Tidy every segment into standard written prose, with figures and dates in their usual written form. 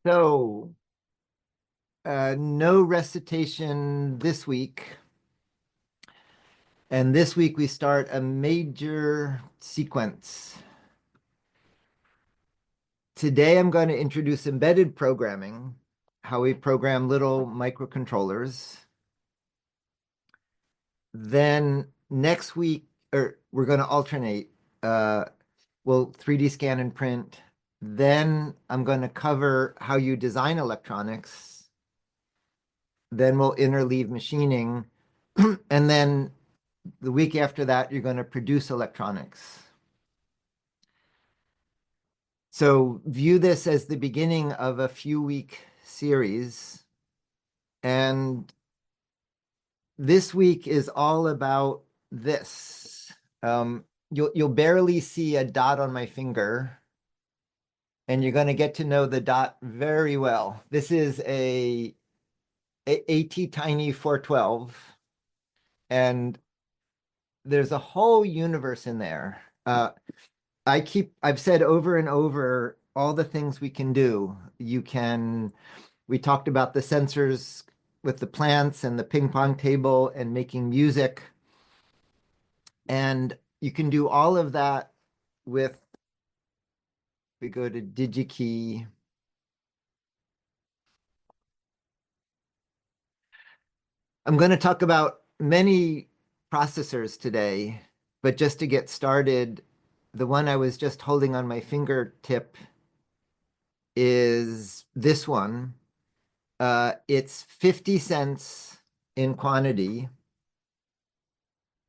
So, no recitation this week. And this week we start a major sequence. Today I'm going to introduce embedded programming, how we program little microcontrollers. Then next week, or we're going to alternate. We'll 3D scan and print. Then I'm going to cover how you design electronics. Then we'll interleave machining. And then the week after that, you're going to produce electronics. So view this as the beginning of a few-week series. And this week is all about this. You'll barely see a dot on my finger, and you're going to get to know the dot very well. This is a AT-Tiny 412, and there's a whole universe in there. I've said over and over all the things we can do. We talked about the sensors with the plants and the ping pong table and making music. And you can do all of that with, we go to DigiKey. I'm going to talk about many processors today, but just to get started, the one I was just holding on my fingertip is this one. It's 50 cents in quantity.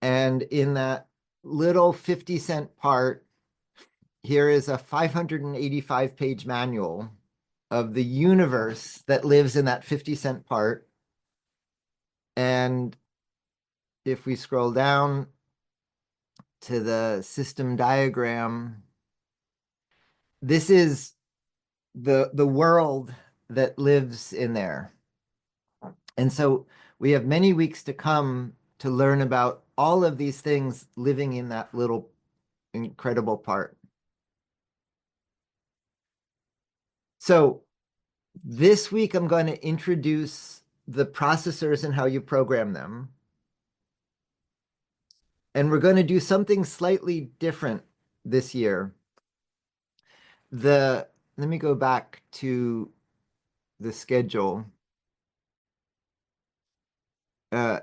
And in that little 50-cent part, here is a 585-page manual of the universe that lives in that 50-cent part. And if we scroll down to the system diagram, this is the world that lives in there. And so we have many weeks to come to learn about all of these things living in that little incredible part. So this week I'm going to introduce the processors and how you program them. And we're going to do something slightly different this year. Let me go back to the schedule. The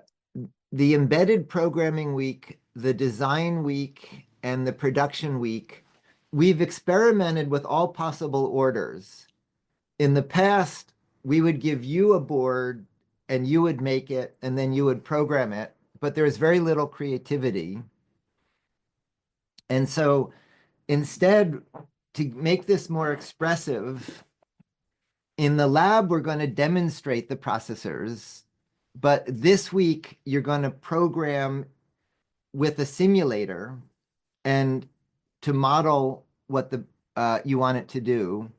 embedded programming week, the design week, and the production week, we've experimented with all possible orders. In the past, we would give you a board and you would make it and then you would program it, but there's very little creativity. And so instead, to make this more expressive, in the lab, we're going to demonstrate the processors, but this week you're going to program with a simulator and to model what you want it to do.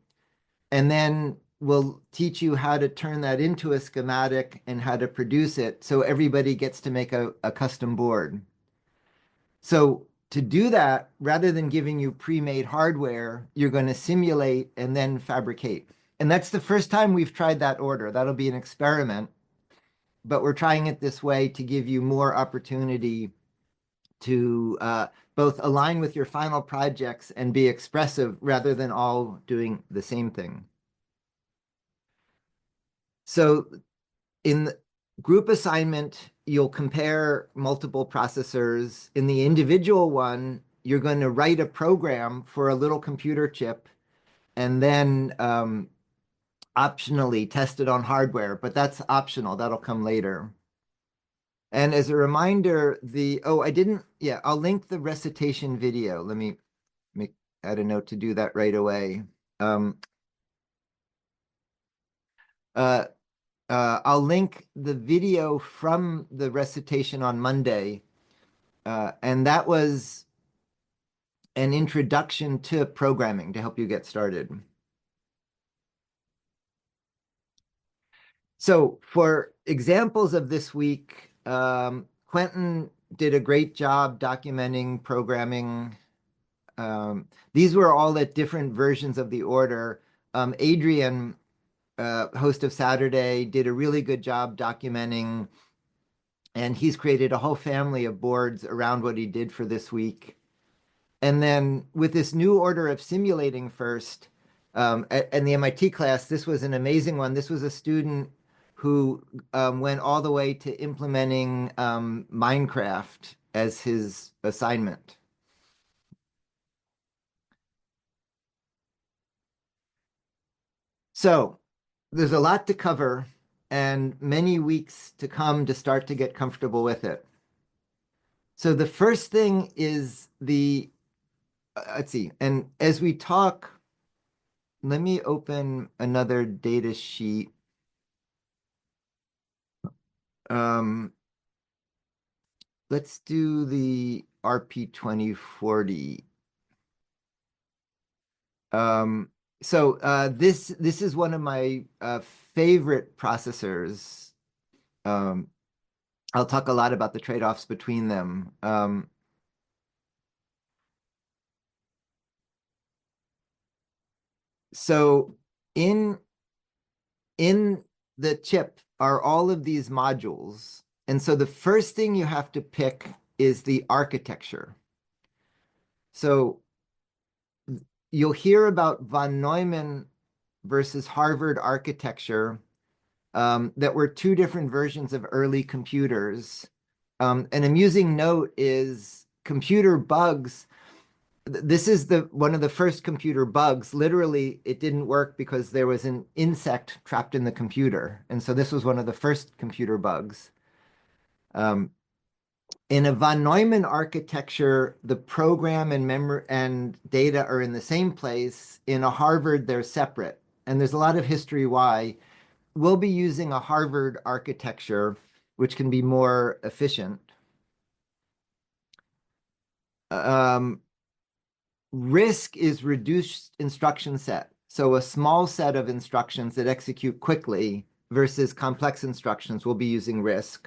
And then we'll teach you how to turn that into a schematic and how to produce it so everybody gets to make a custom board. So to do that, rather than giving you pre-made hardware, you're going to simulate and then fabricate. And that's the first time we've tried that order. That'll be an experiment, but we're trying it this way to give you more opportunity to both align with your final projects and be expressive rather than all doing the same thing. So in the group assignment, you'll compare multiple processors. In the individual one, you're going to write a program for a little computer chip and then optionally test it on hardware, but that's optional. That'll come later. And as a reminder, I'll link the recitation video. Let me add a note to do that right away. I'll link the video from the recitation on Monday, and that was an introduction to programming to help you get started. So for examples of this week, Quentin did a great job documenting programming. These were all at different versions of the order. Adrian host of Saturday, did a really good job documenting, and he's created a whole family of boards around what he did for this week. And then with this new order of simulating first, and the MIT class, this was an amazing one. This was a student who went all the way to implementing Minecraft as his assignment. So there's a lot to cover and many weeks to come to start to get comfortable with it. So the first thing is let's see, and as we talk, let me open another data sheet. Let's do the RP2040. This is one of my favorite processors. I'll talk a lot about the trade-offs between them. So in the chip are all of these modules. And so the first thing you have to pick is the architecture. So you'll hear about von Neumann versus Harvard architecture, that were two different versions of early computers. An amusing note is computer bugs. This is one of the first computer bugs. Literally, it didn't work because there was an insect trapped in the computer. And so this was one of the first computer bugs. In a von Neumann architecture, the program and memory and data are in the same place. In a Harvard, they're separate. And there's a lot of history why. We'll be using a Harvard architecture, which can be more efficient. RISC is reduced instruction set. So a small set of instructions that execute quickly versus complex instructions, we'll be using RISC.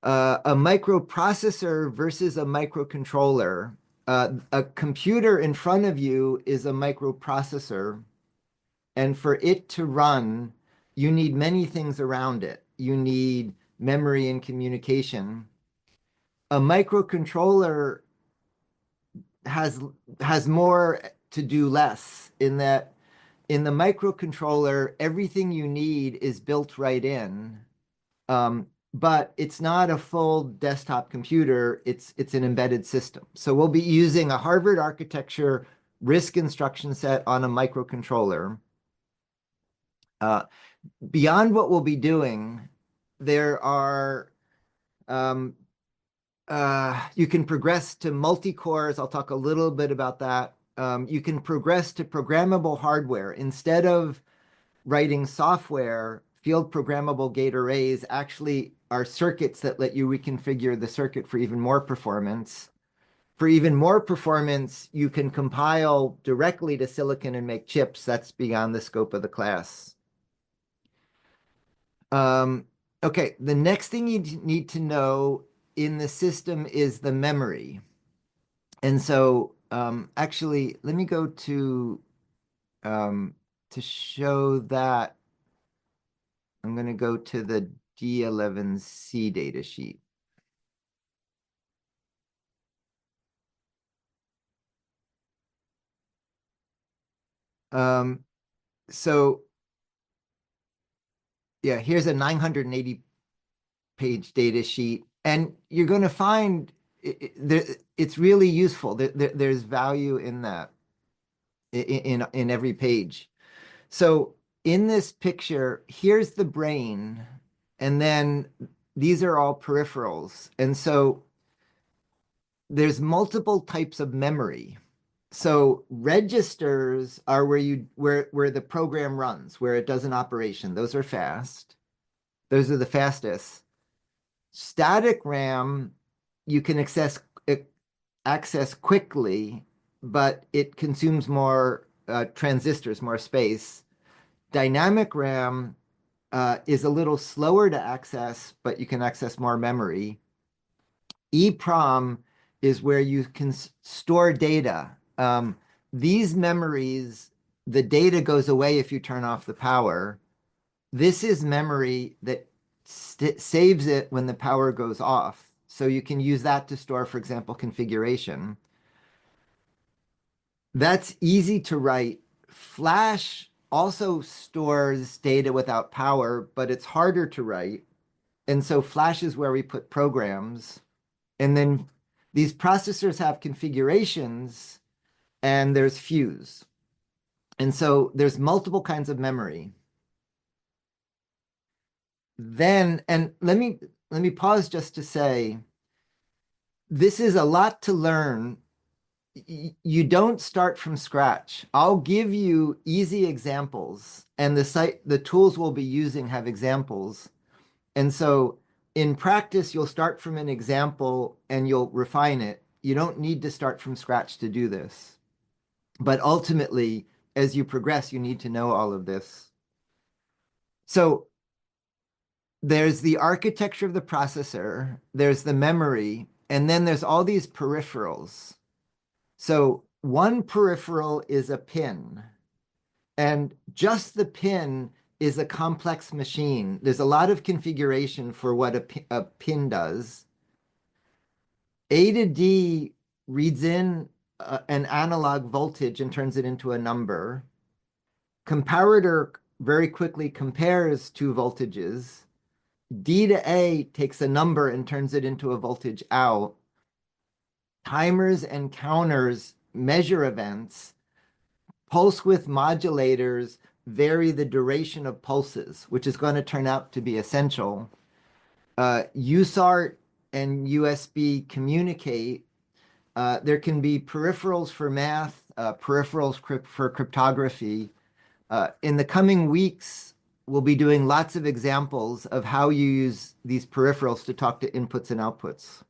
A microprocessor versus a microcontroller. A computer in front of you is a microprocessor, and for it to run, you need many things around it. You need memory and communication. A microcontroller has more to do less, in that in the microcontroller, everything you need is built right in. But it's not a full desktop computer, it's an embedded system. So we'll be using a Harvard architecture RISC instruction set on a microcontroller. Beyond what we'll be doing, there are you can progress to multi-cores. I'll talk a little bit about that. You can progress to programmable hardware. Instead of writing software, field programmable gate arrays actually are circuits that let you reconfigure the circuit for even more performance. For even more performance, you can compile directly to silicon and make chips. That's beyond the scope of the class. Okay, the next thing you need to know in the system is the memory. And so actually, let me go to show that. I'm going to go to the D11C data sheet. So yeah, here's a 980 page data sheet, and you're going to find it's really useful. There's value in that in every page. So in this picture, here's the brain, and then these are all peripherals. And so there's multiple types of memory. So registers are where the program runs, where it does an operation. Those are fast. Those are the fastest. Static RAM, you can access quickly, but it consumes more transistors, more space. Dynamic RAM is a little slower to access, but you can access more memory. EEPROM is where you can store data. These memories the data goes away if you turn off the power. This is memory that saves it when the power goes off. So you can use that to store, for example, configuration. That's easy to write. Flash also stores data without power, but it's harder to write. And so Flash is where we put programs. And then these processors have configurations, and there's fuse. And so there's multiple kinds of memory. Then, and let me pause just to say, this is a lot to learn. You don't start from scratch. I'll give you easy examples, and the tools we'll be using have examples. And so in practice, you'll start from an example and you'll refine it. You don't need to start from scratch to do this. But ultimately, as you progress, you need to know all of this. So there's the architecture of the processor, there's the memory, and then there's all these peripherals. So one peripheral is a pin, and just the pin is a complex machine. There's a lot of configuration for what a pin does. A to D reads in an analog voltage and turns it into a number. Comparator very quickly compares two voltages. D to A takes a number and turns it into a voltage out. Timers and counters measure events. Pulse width modulators vary the duration of pulses, which is going to turn out to be essential. USART and USB communicate. There can be peripherals for math, peripherals for cryptography. In the coming weeks, we'll be doing lots of examples of how you use these peripherals to talk to inputs and outputs.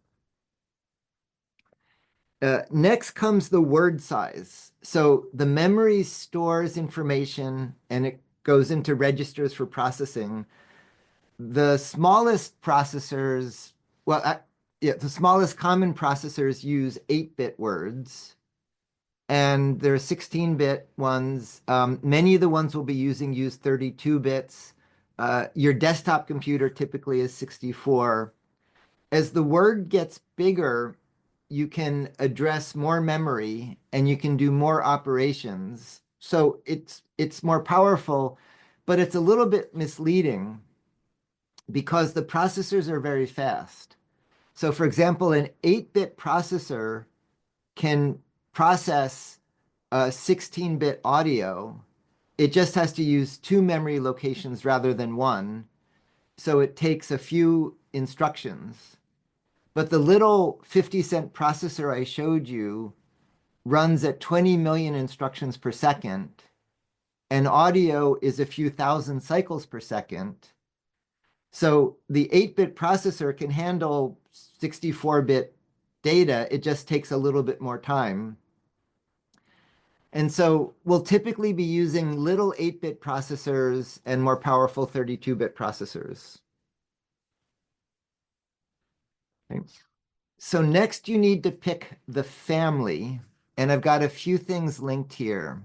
Next comes the word size. So the memory stores information and it goes into registers for processing. The smallest processors, the smallest common processors use 8-bit words, and there are 16-bit ones. Many of the ones we'll be using use 32 bits. Your desktop computer typically is 64. As the word gets bigger, you can address more memory and you can do more operations. So it's more powerful, but it's a little bit misleading because the processors are very fast. So for example, an 8-bit processor can process a 16-bit audio. It just has to use 2 memory locations rather than 1. So it takes a few instructions. But the little 50-cent processor I showed you runs at 20 million instructions per second, and audio is a few thousand cycles per second. So the 8-bit processor can handle 64-bit data. It just takes a little bit more time. And so we'll typically be using little 8-bit processors and more powerful 32-bit processors. Okay. So next you need to pick the family, and I've got a few things linked here.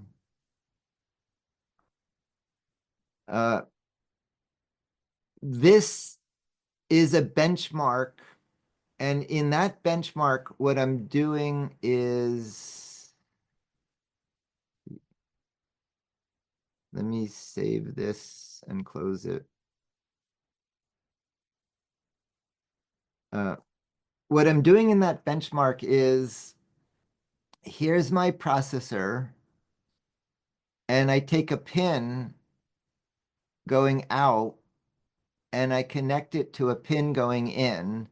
This is a benchmark, and in that benchmark, what I'm doing is, let me save this and close it. What I'm doing in that benchmark is, here's my processor, and I take a pin going out, and I connect it to a pin going in,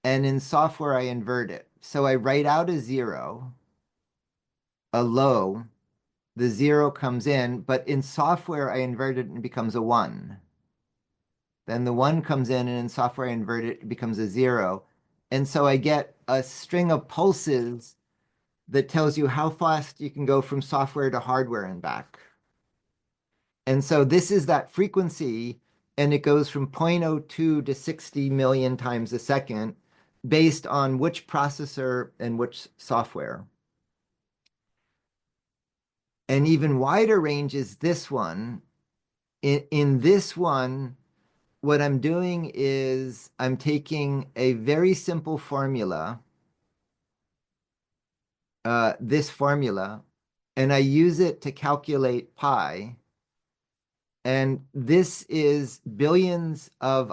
and in software, I invert it. So I write out a 0, a low, the 0 comes in, but in software, I invert it and it becomes a 1. Then the 1 comes in, and in software, I invert it, it becomes a 0. And so I get a string of pulses that tells you how fast you can go from software to hardware and back. And so this is that frequency, and it goes from 0.02 to 60 million times a second based on which processor and which software. An even wider range is this one. In this one, what I'm doing is I'm taking a very simple formula, this formula, and I use it to calculate pi. And this is billions of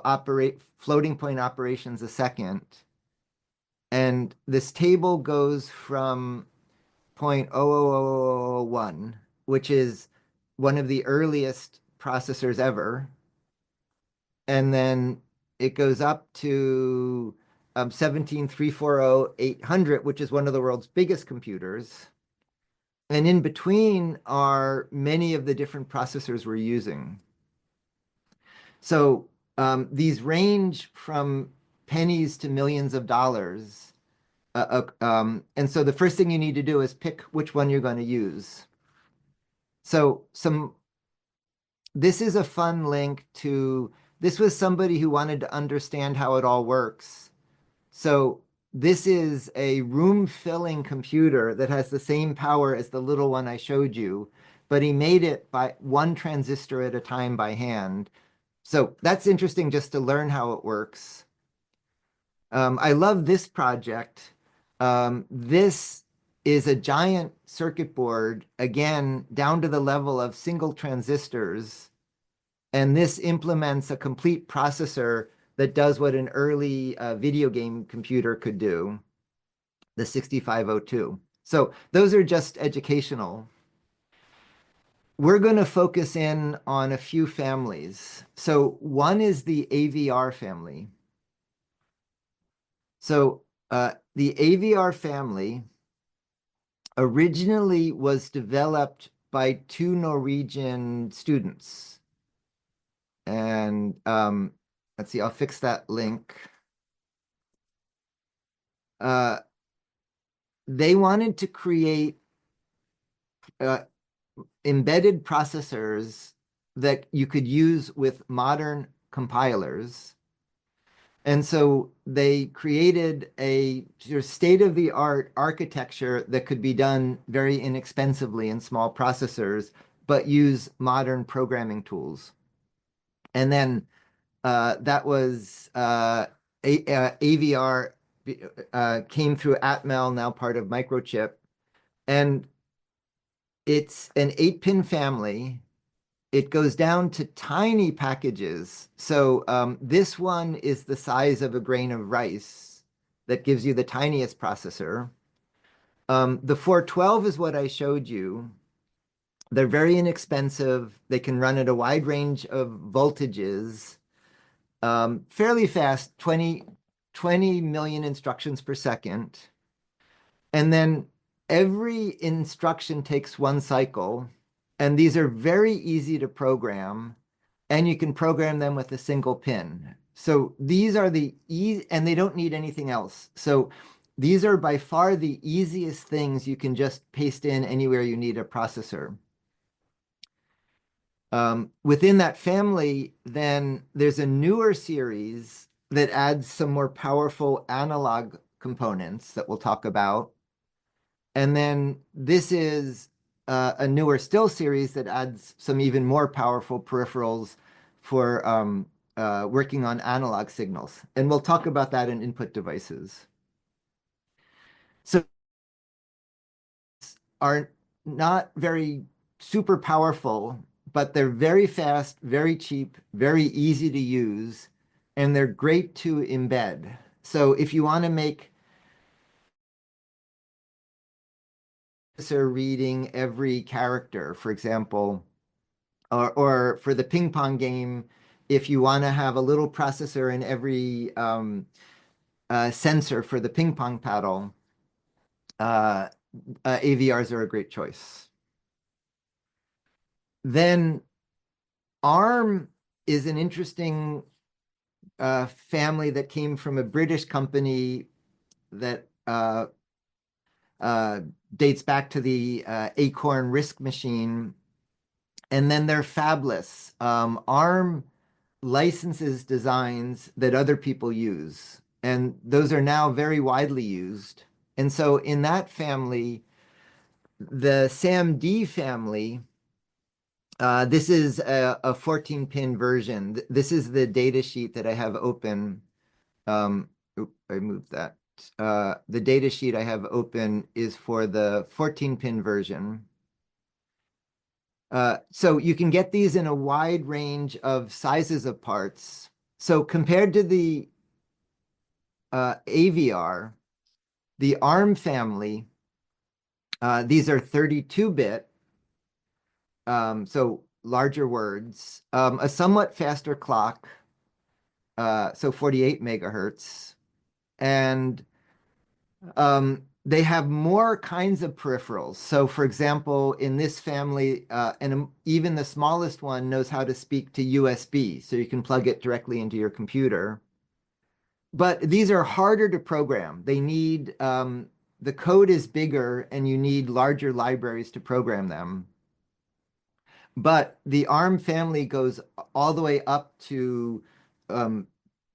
floating point operations a second. And this table goes from 0.00001, which is one of the earliest processors ever. And then it goes up to 17,340,800, which is one of the world's biggest computers. And in between are many of the different processors we're using. So these range from pennies to millions of dollars. And so the first thing you need to do is pick which one you're going to use. So this is a fun link to, this was somebody who wanted to understand how it all works. So this is a room-filling computer that has the same power as the little one I showed you, but he made it by one transistor at a time by hand. So that's interesting just to learn how it works. I love this project. This is a giant circuit board, again, down to the level of single transistors. And this implements a complete processor that does what an early video game computer could do, the 6502. So those are just educational. We're going to focus in on a few families. So one is the AVR family. So the AVR family originally was developed by two Norwegian students. And let's see, I'll fix that link. They wanted to create embedded processors that you could use with modern compilers. And so they created a state-of-the-art architecture that could be done very inexpensively in small processors, but use modern programming tools. And then that was AVR came through Atmel, now part of Microchip. And it's an 8-pin family. It goes down to tiny packages. So this one is the size of a grain of rice that gives you the tiniest processor. The 412 is what I showed you. They're very inexpensive. They can run at a wide range of voltages, fairly fast, 20 million instructions per second. And then every instruction takes one cycle. And these are very easy to program, and you can program them with a single pin. So these are the easy, and they don't need anything else. So these are by far the easiest things you can just paste in anywhere you need a processor. Within that family, then there's a newer series that adds some more powerful analog components that we'll talk about. And then this is a newer still series that adds some even more powerful peripherals for working on analog signals. And we'll talk about that in input devices. So are not very super powerful, but they're very fast, very cheap, very easy to use, and they're great to embed. So if you want to make reading every character, for example, or for the ping pong game, if you want to have a little processor in every sensor for the ping pong paddle, AVRs are a great choice. Then ARM is an interesting family that came from a British company that dates back to the Acorn RISC machine. And then they're fabless. ARM licenses designs that other people use, and those are now very widely used. And so in that family, The SAMD family, this is a 14-pin version. This is the data sheet that I have open. I moved that. The data sheet I have open is for the 14-pin version. So you can get these in a wide range of sizes of parts. So compared to the AVR, the ARM family, these are 32-bit, so larger words, a somewhat faster clock, so 48 megahertz, and they have more kinds of peripherals. So for example, in this family, and even the smallest one knows how to speak to USB, so you can plug it directly into your computer. But these are harder to program. They need, the code is bigger and you need larger libraries to program them. But the ARM family goes all the way up to the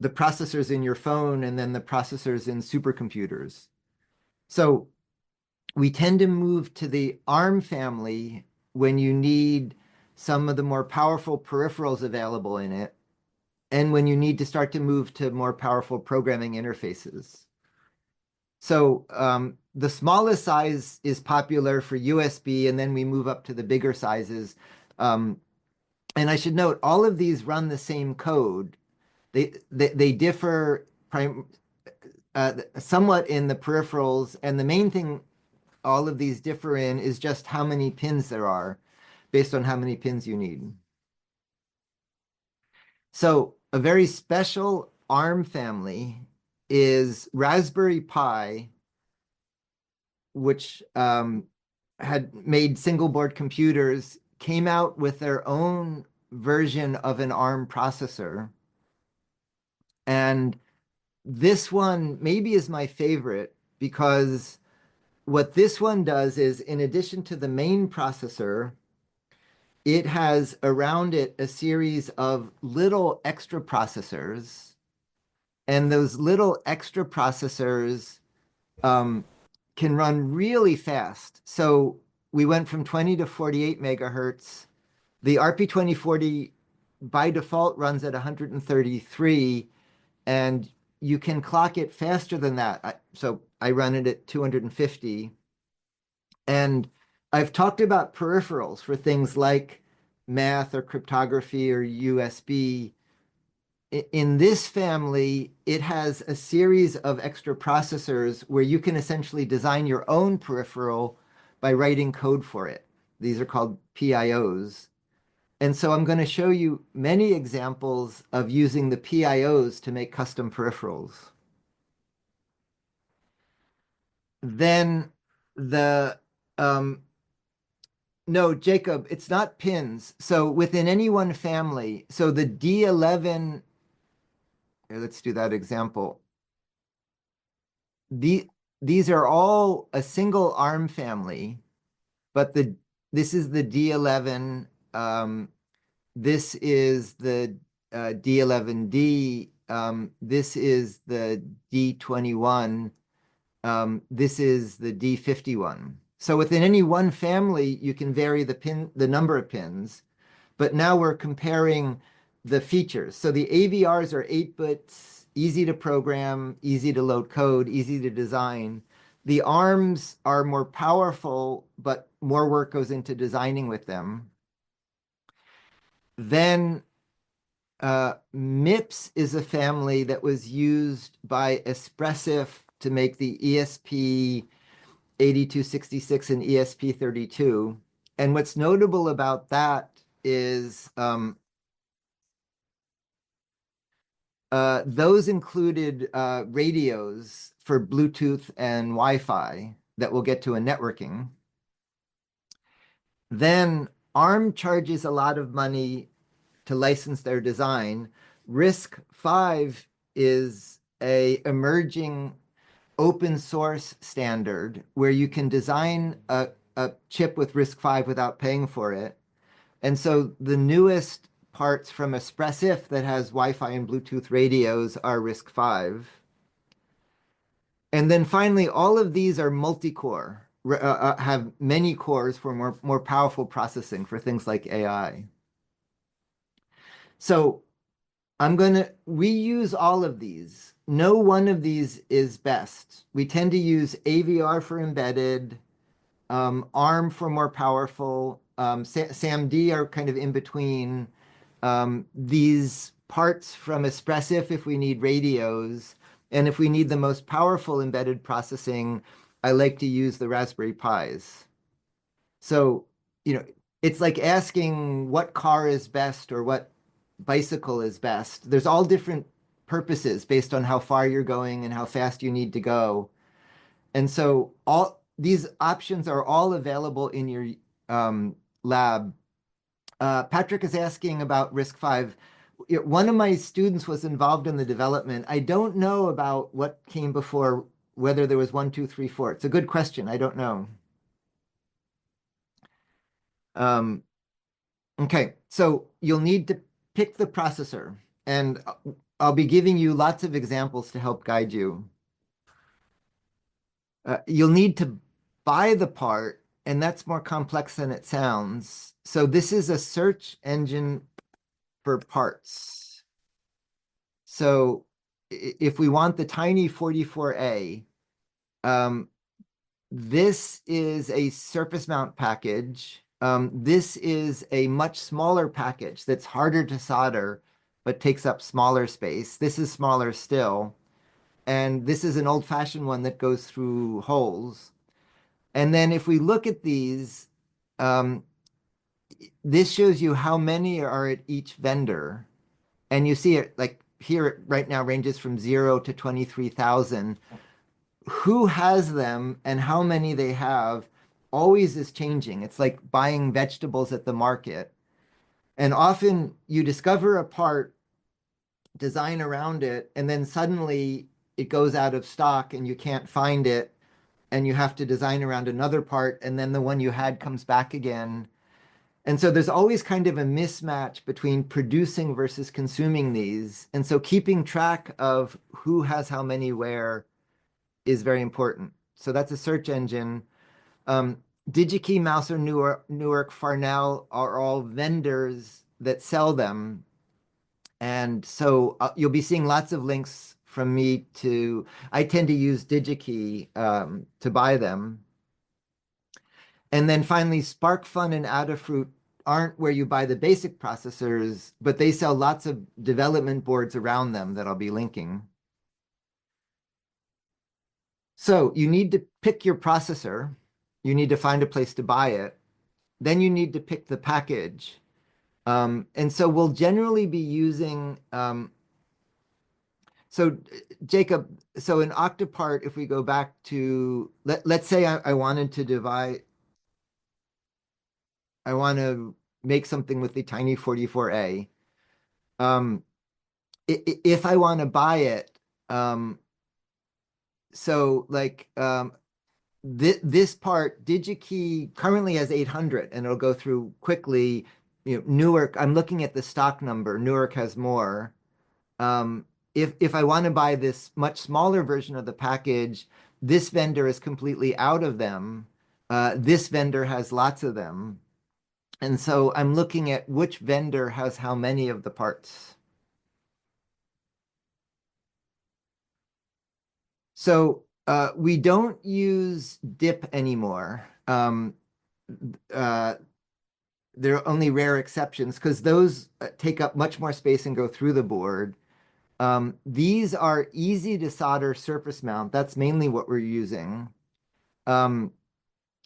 processors in your phone and then the processors in supercomputers. So we tend to move to the ARM family when you need some of the more powerful peripherals available in it, and when you need to start to move to more powerful programming interfaces. So the smallest size is popular for USB, and then we move up to the bigger sizes. And I should note, all of these run the same code. They differ somewhat in the peripherals, and the main thing all of these differ in is just how many pins there are based on how many pins you need. So a very special ARM family is Raspberry Pi, which had made single board computers, came out with their own version of an ARM processor. And this one maybe is my favorite because what this one does is, in addition to the main processor, it has around it a series of little extra processors. And those little extra processors can run really fast. So we went from 20 to 48 megahertz. The RP2040 by default runs at 133, and you can clock it faster than that. So I run it at 250. And I've talked about peripherals for things like math or cryptography or USB. In this family, it has a series of extra processors where you can essentially design your own peripheral by writing code for it. These are called PIOs. And so I'm going to show you many examples of using the PIOs to make custom peripherals. Then the, no, Jacob, it's not pins. So within any one family, so the D11, here, let's do that example. These are all a single ARM family, but this is the D11. This is the D11D. This is the D21. This is the D51. So within any one family, you can vary the number of pins. But now we're comparing the features. So the AVRs are 8 bits, easy to program, easy to load code, easy to design. The ARMs are more powerful, but more work goes into designing with them. Then MIPS is a family that was used by Espressif to make the ESP 8266 and ESP32. And what's notable about that is those included radios for Bluetooth and Wi-Fi that we'll get to in networking. Then ARM charges a lot of money to license their design. RISC-V is a emerging open source standard where you can design a chip with RISC-V without paying for it. And so the newest parts from Espressif that has Wi-Fi and Bluetooth radios are RISC-V. And then finally, all of these are multi-core. have many cores for more powerful processing for things like AI. So we use all of these. No one of these is best. We tend to use AVR for embedded, ARM for more powerful, SAMD are kind of in between. These parts from Espressif if we need radios, and if we need the most powerful embedded processing, I like to use the Raspberry Pis. So, you know, it's like asking what car is best or what bicycle is best. There's all different purposes based on how far you're going and how fast you need to go. And so all these options are all available in your lab. Patrick is asking about RISC-V. One of my students was involved in the development. I don't know about what came before, whether there was 1, 2, 3, 4. It's a good question. I don't know. Um, okay, so you'll need to pick the processor, and I'll be giving you lots of examples to help guide you. You'll need to buy the part, and that's more complex than it sounds. So this is a search engine for parts. So if we want the tiny 44A, this is a surface mount package. This is a much smaller package that's harder to solder, but takes up smaller space. This is smaller still. And this is an old-fashioned one that goes through holes. And then if we look at these, this shows you how many are at each vendor. And you see it like here it right now ranges from 0 to 23,000. Who has them and how many they have always is changing. It's like buying vegetables at the market. And often you discover a part, design around it, and then suddenly it goes out of stock and you can't find it. And you have to design around another part, and then the one you had comes back again. And so there's always kind of a mismatch between producing versus consuming these. And so keeping track of who has how many where is very important. So that's a search engine. DigiKey, Mouser, Newark, Farnell are all vendors that sell them. And so you'll be seeing lots of links from me to, I tend to use DigiKey to buy them. And then finally, SparkFun and Adafruit aren't where you buy the basic processors, but they sell lots of development boards around them that I'll be linking. So you need to pick your processor. You need to find a place to buy it. Then you need to pick the package. And so we'll generally be using, so Jacob, so in Octopart, if we go back to, let's say I wanted to divide, I want to make something with the tiny 44A. If I want to buy it, so like this part, DigiKey currently has 800 and it'll go through quickly. You know, Newark, I'm looking at the stock number. Newark has more. If I want to buy this much smaller version of the package, this vendor is completely out of them. This vendor has lots of them. And so I'm looking at which vendor has how many of the parts. So we don't use dip anymore. Uh, there are only rare exceptions because those take up much more space and go through the board. These are easy to solder surface mount. That's mainly what we're using.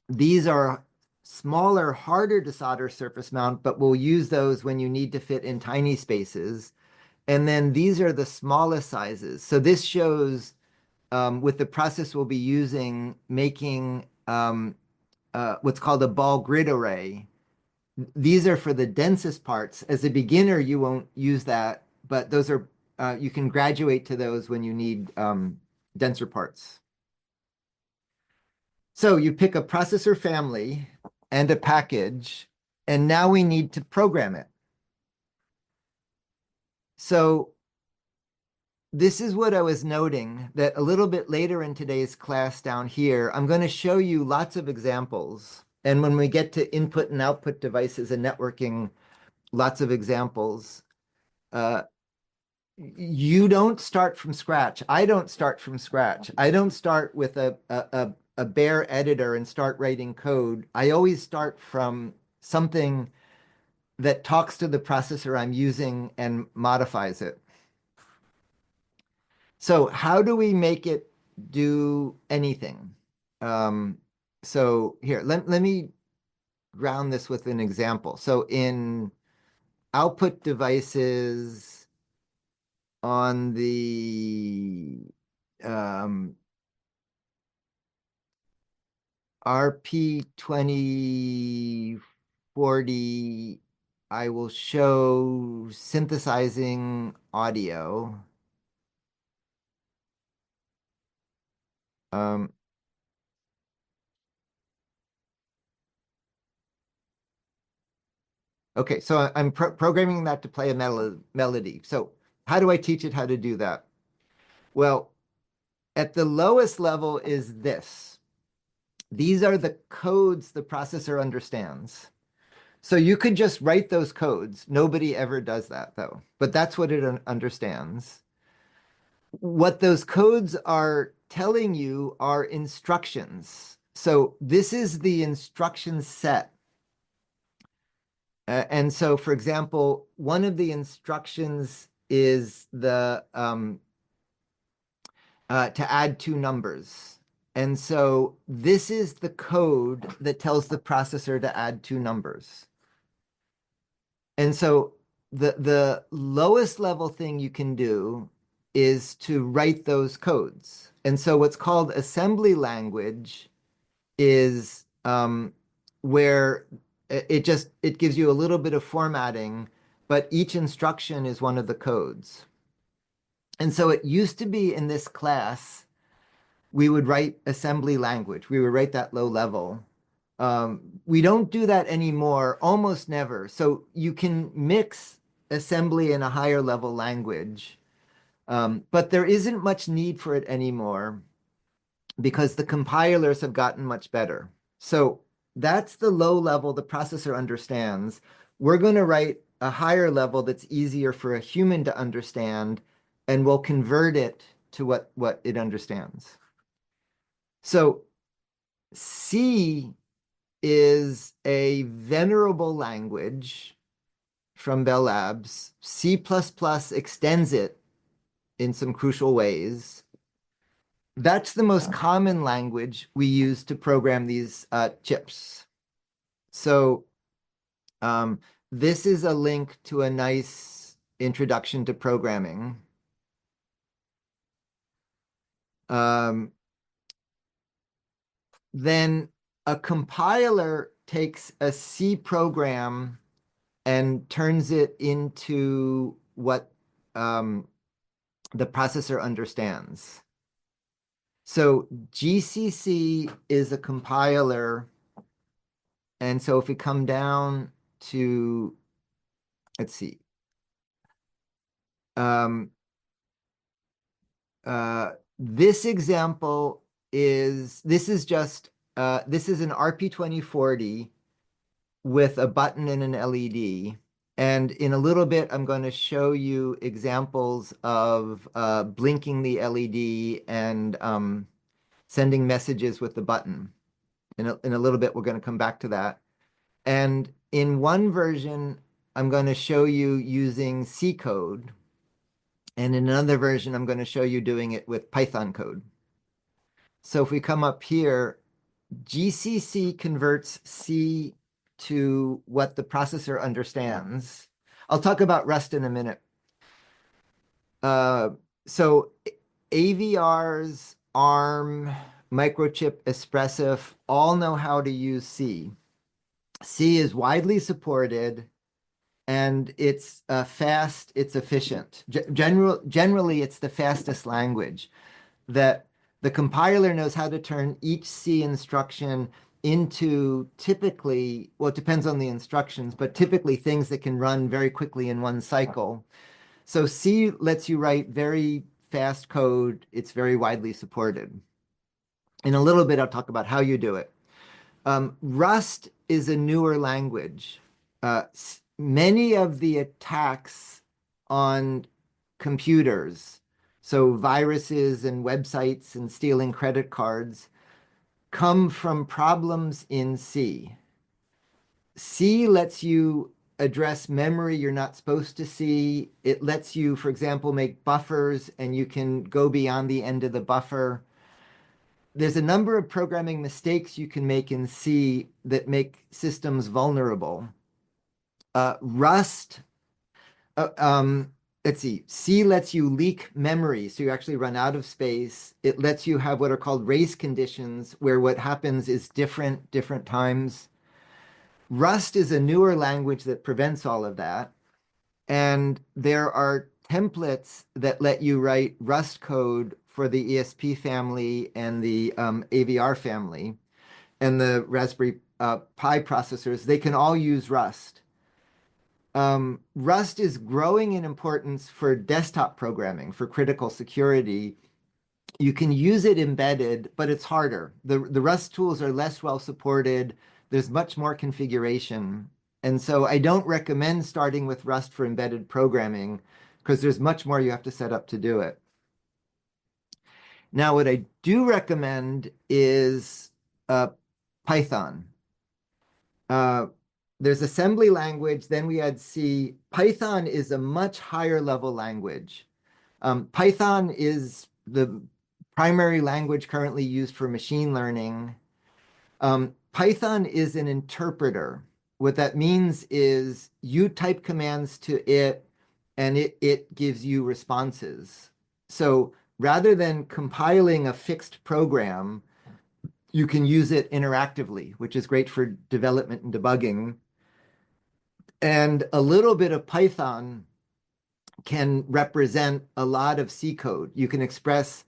These are smaller, harder to solder surface mount, but we'll use those when you need to fit in tiny spaces. And then these are the smallest sizes. So this shows with the process we'll be using, making what's called a ball grid array. These are for the densest parts. As a beginner, you won't use that, but those are you can graduate to those when you need denser parts. So you pick a processor family and a package, and now we need to program it. So this is what I was noting, that a little bit later in today's class down here, I'm going to show you lots of examples. And when we get to input and output devices and networking, lots of examples. Uh, you don't start from scratch. I don't start from scratch. I don't start with a bare editor and start writing code. I always start from something that talks to the processor I'm using and modifies it. So how do we make it do anything? Um, so here, let me ground this with an example. So in output devices on the RP2040, I will show synthesizing audio. Um, okay, so I'm programming that to play a melody. So how do I teach it how to do that? Well, at the lowest level is this. These are the codes the processor understands. So you could just write those codes. Nobody ever does that, though. But that's what it understands. What those codes are telling you are instructions. So this is the instruction set. And so, for example, one of the instructions is the to add two numbers. And so this is the code that tells the processor to add two numbers. And so the lowest level thing you can do is to write those codes. And so what's called assembly language is where it gives you a little bit of formatting, but each instruction is one of the codes. And so it used to be in this class, we would write assembly language. We would write that low level. We don't do that anymore, almost never. So you can mix assembly and a higher level language, but there isn't much need for it anymore because the compilers have gotten much better. So that's the low level the processor understands. We're going to write a higher level that's easier for a human to understand, and we'll convert it to what it understands. So C is a venerable language from Bell Labs. C++ extends it in some crucial ways. That's the most common language we use to program these chips. So this is a link to a nice introduction to programming. Then a compiler takes a C program and turns it into what the processor understands. So GCC is a compiler. And so if we come down to, let's see, this example this is an RP2040 with a button and an LED. And in a little bit, I'm going to show you examples of blinking the LED and sending messages with the button. In a little bit, we're going to come back to that. And in one version, I'm going to show you using C code. And in another version, I'm going to show you doing it with Python code. So if we come up here, GCC converts C to what the processor understands. I'll talk about Rust in a minute. So AVRs, ARM, Microchip, Espressif all know how to use C. C is widely supported, and it's fast, it's efficient. Generally, it's the fastest language that the compiler knows how to turn each C instruction into typically, well, it depends on the instructions, but typically things that can run very quickly in one cycle. So C lets you write very fast code. It's very widely supported. In a little bit, I'll talk about how you do it. Rust is a newer language. Many of the attacks on computers, so viruses and websites and stealing credit cards, come from problems in C. C lets you address memory you're not supposed to see. It lets you, for example, make buffers, and you can go beyond the end of the buffer. There's a number of programming mistakes you can make in C that make systems vulnerable. Rust, uh, um, let's see, C lets you leak memory, so you actually run out of space. It lets you have what are called race conditions, where what happens is different times. Rust is a newer language that prevents all of that. And there are templates that let you write Rust code for the ESP family and the AVR family and the Raspberry Pi processors. They can all use Rust. Rust is growing in importance for desktop programming, for critical security. You can use it embedded, but it's harder. The Rust tools are less well supported. There's much more configuration. And so I don't recommend starting with Rust for embedded programming because there's much more you have to set up to do it. Now, what I do recommend is Python. There's assembly language, then we had C. Python is a much higher level language. Python is the primary language currently used for machine learning. Python is an interpreter. What that means is you type commands to it, and it gives you responses. So rather than compiling a fixed program, you can use it interactively, which is great for development and debugging. And a little bit of Python can represent a lot of C code. You can express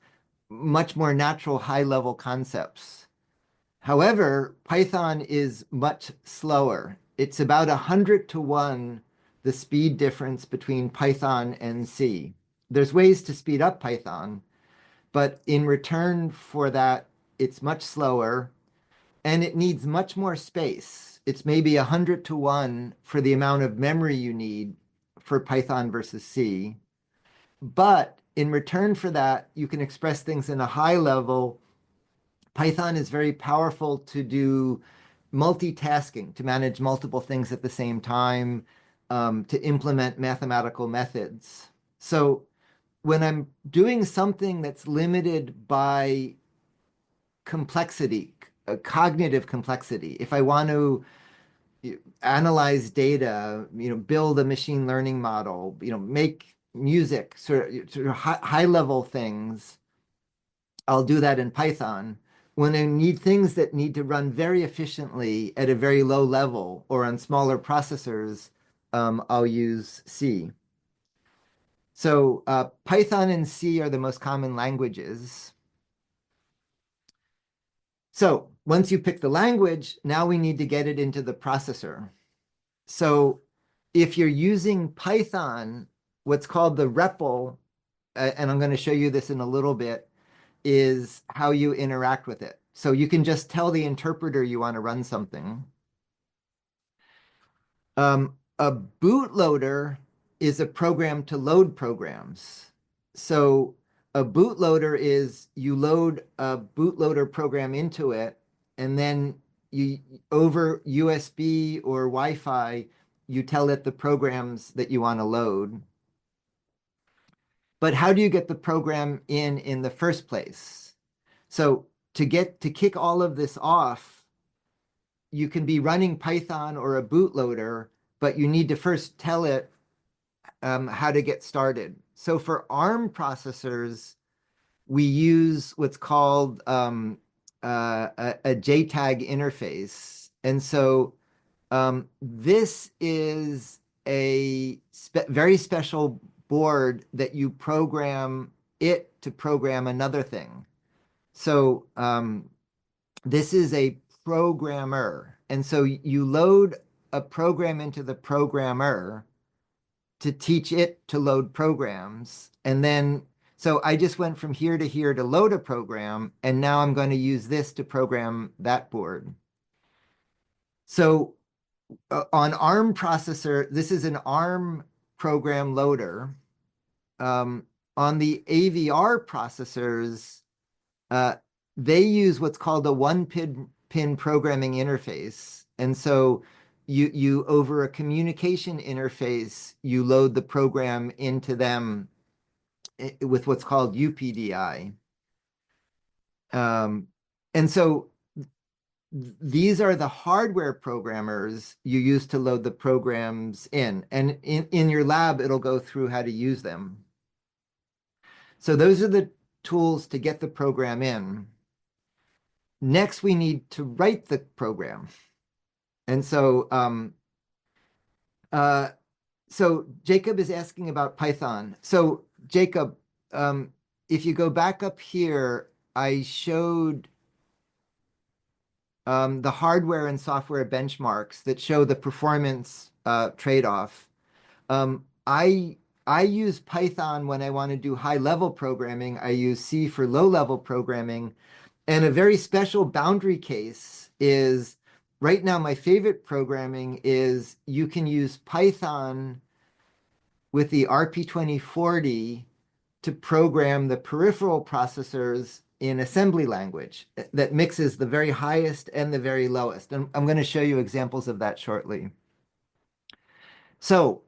much more natural high-level concepts. However, Python is much slower. It's about 100 to 1, the speed difference between Python and C. There's ways to speed up Python, but in return for that, it's much slower and it needs much more space. It's maybe 100 to 1 for the amount of memory you need for Python versus C. But in return for that, you can express things in a high level. Python is very powerful to do multitasking, to manage multiple things at the same time, to implement mathematical methods. So when I'm doing something that's limited by complexity, cognitive complexity, if I want to analyze data, build a machine learning model, make music, sort of high level things, I'll do that in Python. When I need things that need to run very efficiently at a very low level or on smaller processors, I'll use C. So Python and C are the most common languages. So once you pick the language, now we need to get it into the processor. So if you're using Python, what's called the REPL, and I'm going to show you this in a little bit, is how you interact with it. So you can just tell the interpreter you want to run something. A bootloader is a program to load programs. So a bootloader is you load a bootloader program into it, and then you over USB or Wi-Fi, you tell it the programs that you want to load. But how do you get the program in the first place? So to kick all of this off, you can be running Python or a bootloader, but you need to first tell it how to get started. So for ARM processors, we use what's called a JTAG interface. And so this is a very special board that you program it to program another thing. So this is a programmer. And so you load a program into the programmer to teach it to load programs. And then, So I just went from here to load a program, and now I'm going to use this to program that board. So on ARM processor, this is an ARM program loader. On the AVR processors, uh, they use what's called a one-pin programming interface. And so you over a communication interface, you load the program into them with what's called UPDI. And so these are the hardware programmers you use to load the programs in. And in your lab, it'll go through how to use them. So those are the tools to get the program in. Next, we need to write the program. And so Jacob is asking about Python. So Jacob, if you go back up here, I showed the hardware and software benchmarks that show the performance trade-off. I use Python when I want to do high-level programming. I use C for low-level programming. And a very special boundary case is, right now, my favorite programming is you can use Python with the RP2040 to program the peripheral processors in assembly language that mixes the very highest and the very lowest. And I'm going to show you examples of that shortly. So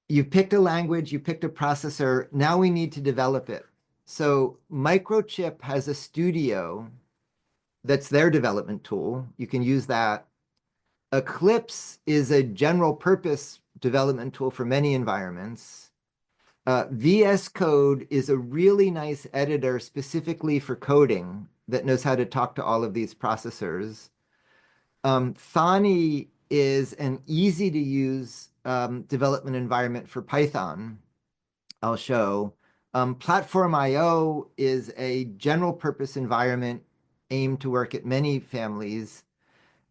you picked a language, you picked a processor. Now we need to develop it. So Microchip has a studio that's their development tool. You can use that. Eclipse is a general purpose development tool for many environments. VS Code is a really nice editor specifically for coding that knows how to talk to all of these processors. Thani is an easy to use development environment for Python. I'll show. Platform IO is a general purpose environment aimed to work at many families.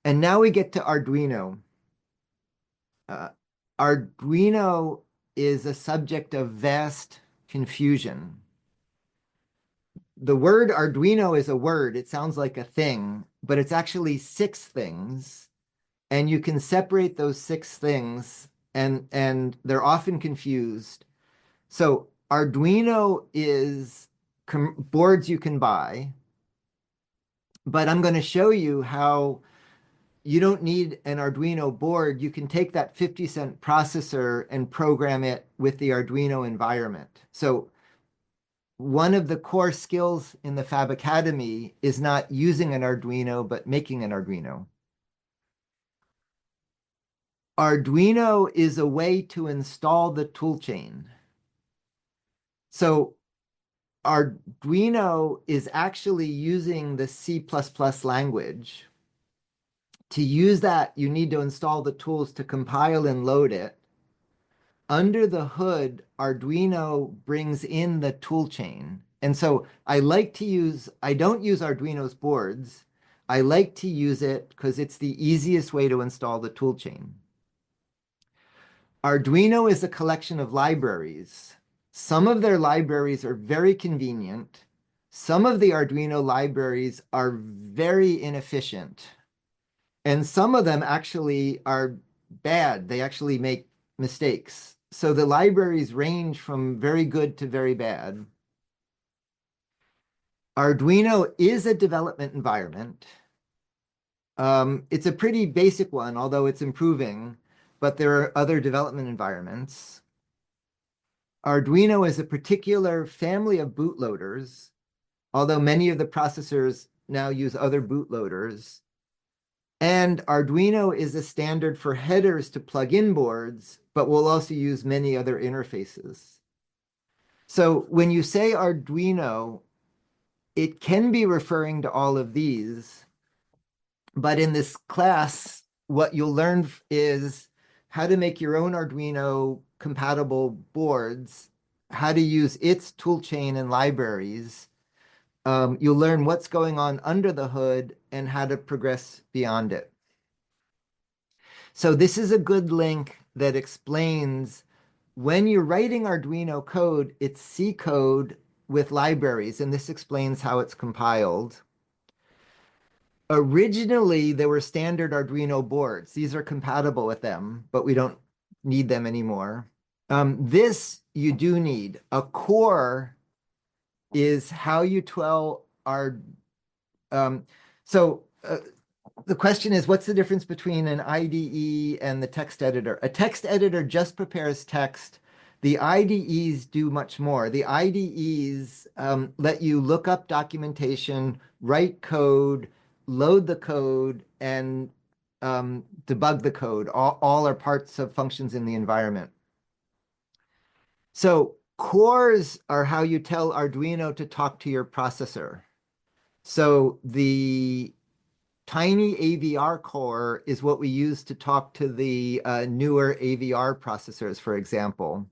And now we get to Arduino. Arduino is a subject of vast confusion. The word Arduino is a word. It sounds like a thing, but it's actually 6 things. And you can separate those 6 things, and they're often confused. So Arduino is boards you can buy, but I'm going to show you how you don't need an Arduino board. You can take that 50-cent processor and program it with the Arduino environment. So one of the core skills in the Fab Academy is not using an Arduino, but making an Arduino. Arduino is a way to install the toolchain. So Arduino is actually using the C++ language. To use that, you need to install the tools to compile and load it. Under the hood, Arduino brings in the toolchain. And so I don't use Arduino's boards. I like to use it because it's the easiest way to install the toolchain. Arduino is a collection of libraries. Some of their libraries are very convenient. Some of the Arduino libraries are very inefficient. And some of them actually are bad. They actually make mistakes. So the libraries range from very good to very bad. Arduino is a development environment. It's a pretty basic one, although it's improving, but there are other development environments. Arduino is a particular family of bootloaders, although many of the processors now use other bootloaders. And Arduino is a standard for headers to plug in boards, but we'll also use many other interfaces. So when you say Arduino, it can be referring to all of these, but in this class, what you'll learn is how to make your own Arduino compatible boards, how to use its toolchain and libraries. You'll learn what's going on under the hood and how to progress beyond it. So this is a good link that explains when you're writing Arduino code, it's C code with libraries, and this explains how it's compiled. Originally, there were standard Arduino boards. These are compatible with them, but we don't need them anymore. This you do need. A core is how you tell our so the question is, what's the difference between an IDE and the text editor? A text editor just prepares text. The IDEs do much more. The IDEs let you look up documentation, write code, load the code, and debug the code. All are parts of functions in the environment. So cores are how you tell Arduino to talk to your processor. So the tiny AVR core is what we use to talk to the newer AVR processors, for example.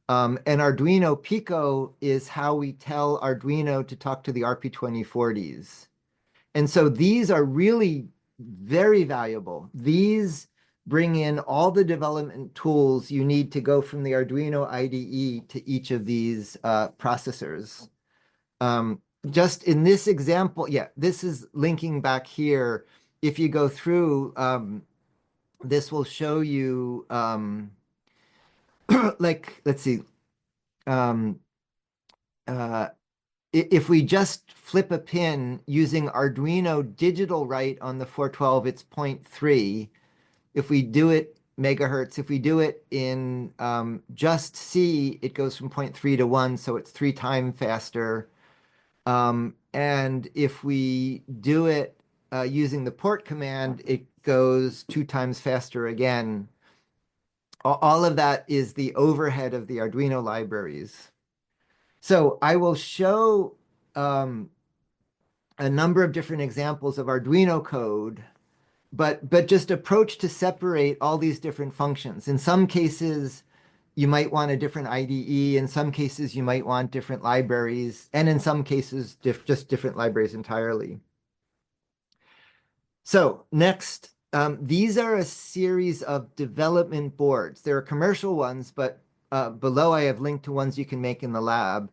And Arduino Pico is how we tell Arduino to talk to the RP2040s. And so these are really very valuable. These bring in all the development tools you need to go from the Arduino IDE to each of these processors. Just in this example, yeah, this is linking back here. If you go through, this will show you, like, let's see, if we just flip a pin using Arduino digital write on the 412, it's 0.3. If we do it megahertz, if we do it in just C, it goes from 0.3 to 1, so it's 3 times faster. And if we do it using the port command, it goes 2 times faster again. All of that is the overhead of the Arduino libraries. So I will show a number of different examples of Arduino code, but just approach to separate all these different functions. In some cases, you might want a different IDE. In some cases, you might want different libraries. And in some cases, just different libraries entirely. So next, these are a series of development boards. There are commercial ones, but below I have linked to ones you can make in the lab.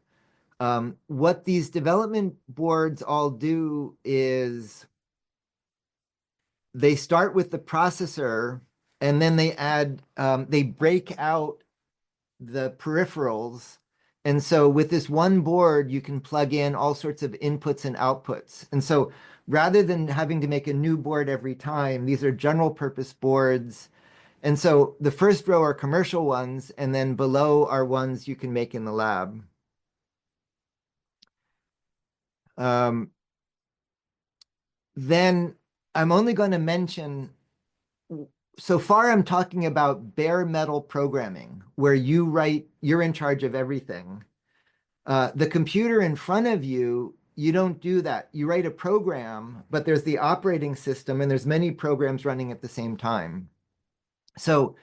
What these development boards all do is they start with the processor, and then they add, they break out the peripherals. And so with this one board, you can plug in all sorts of inputs and outputs. And so rather than having to make a new board every time, these are general purpose boards. And so the first row are commercial ones, and then below are ones you can make in the lab. Then I'm only going to mention, so far I'm talking about bare metal programming, where you're in charge of everything. The computer in front of you, you don't do that. You write a program, but there's the operating system, and there's many programs running at the same time. So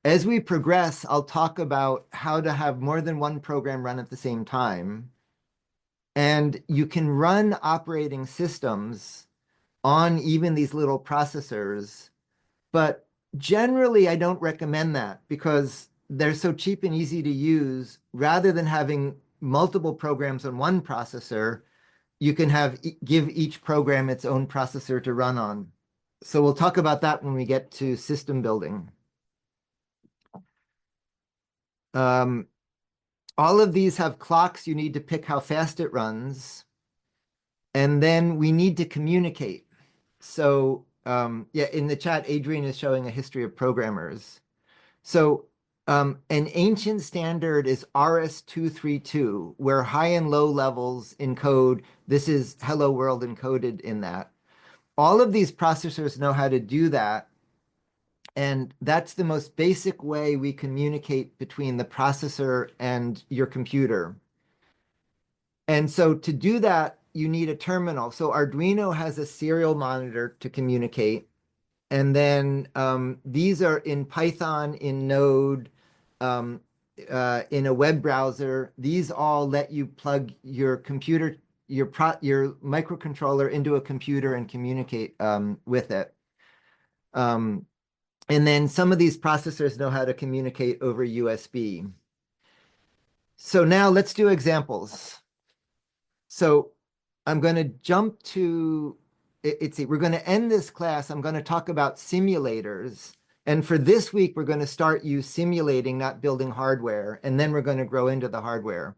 as we progress, I'll talk about how to have more than one program run at the same time. And you can run operating systems on even these little processors, but generally I don't recommend that because they're so cheap and easy to use. Rather than having multiple programs on one processor, you can give each program its own processor to run on. So we'll talk about that when we get to system building. All of these have clocks. You need to pick how fast it runs. And then we need to communicate. So yeah, in the chat, Adrian is showing a history of programmers. So an ancient standard is RS-232, where high and low levels encode. This is hello world encoded in that. All of these processors know how to do that. And that's the most basic way we communicate between the processor and your computer. And so to do that, you need a terminal. So Arduino has a serial monitor to communicate. And then these are in Python, in Node, in a web browser. These all let you plug your computer, your microcontroller into a computer and communicate with it. And then some of these processors know how to communicate over USB. So now let's do examples. So I'm going to jump to we're going to end this class. I'm going to talk about simulators. And for this week, we're going to start you simulating, not building hardware. And then we're going to grow into the hardware.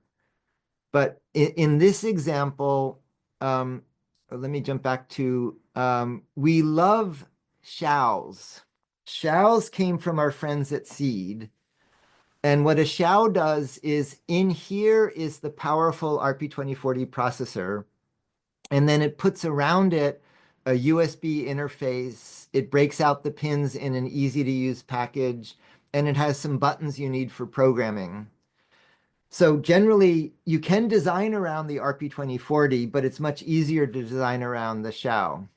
But in this example, let me jump back to, we love shalls. Shalls came from our friends at Seed. And what a shell does is in here is the powerful RP2040 processor. And then it puts around it a USB interface. It breaks out the pins in an easy to use package. And it has some buttons you need for programming. So generally, you can design around the RP2040, but it's much easier to design around the shell.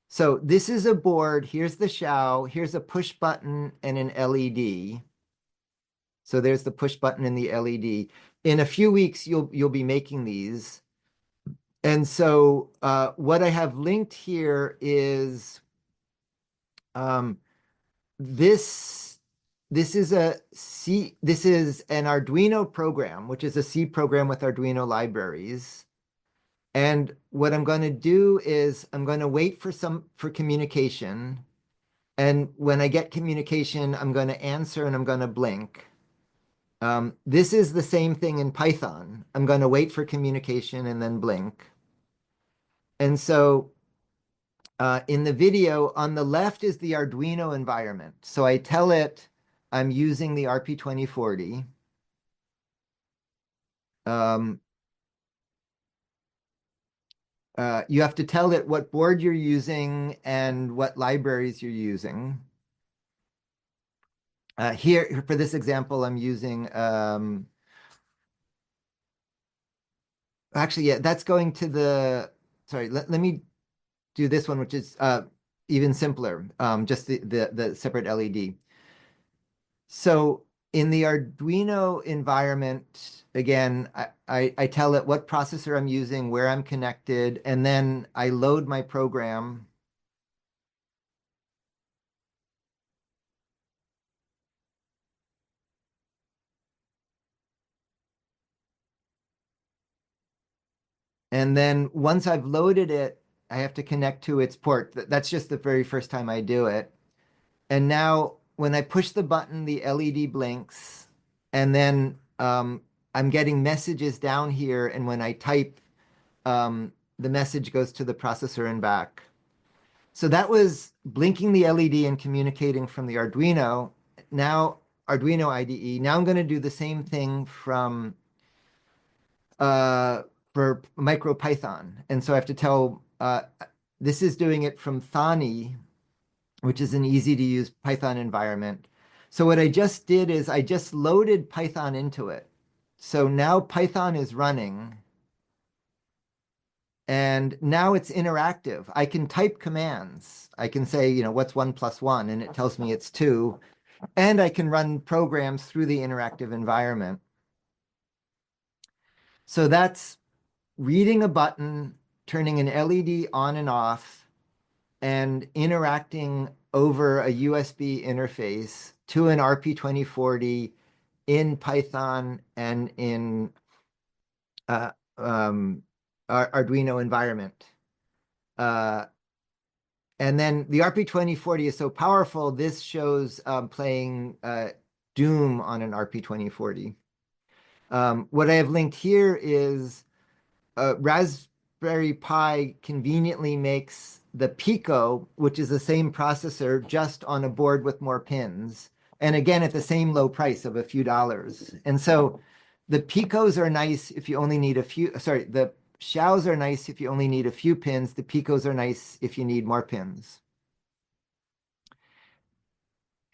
So this is a board. Here's the shell. Here's a push button and an LED. So there's the push button and the LED. In a few weeks, you'll be making these. And so what I have linked here is this is an Arduino program, which is a C program with Arduino libraries. And what I'm going to do is I'm going to wait for communication. And when I get communication, I'm going to answer and I'm going to blink. This is the same thing in Python. I'm going to wait for communication and then blink. And so in the video, on the left is the Arduino environment. So I tell it I'm using the RP2040. You have to tell it what board you're using and what libraries you're using. Here, for this example, I'm using, actually, yeah, that's going to the, sorry, let me do this one, which is even simpler, just the separate LED. So in the Arduino environment, again, I tell it what processor I'm using, where I'm connected, and then I load my program. And then once I've loaded it, I have to connect to its port. That's just the very first time I do it. And now when I push the button, the LED blinks, and then I'm getting messages down here. And when I type, the message goes to the processor and back. So that was blinking the LED and communicating from the Arduino. Now Arduino IDE. Now I'm going to do the same thing from for MicroPython. And so I have to tell, this is doing it from Thani, which is an easy to use Python environment. So what I just did is I just loaded Python into it. So now Python is running. And now it's interactive. I can type commands. I can say, what's 1 + 1? And it tells me it's 2. And I can run programs through the interactive environment. So that's reading a button, turning an LED on and off, and interacting over a USB interface to an RP2040 in Python and in Arduino environment. And then the RP2040 is so powerful, this shows playing Doom on an RP2040. What I have linked here is Raspberry Pi conveniently makes the Pico, which is the same processor, just on a board with more pins. And again, at the same low price of a few dollars. And so the Picos are nice if you only need a few, sorry, the Xiaos are nice if you only need a few pins. The Picos are nice if you need more pins.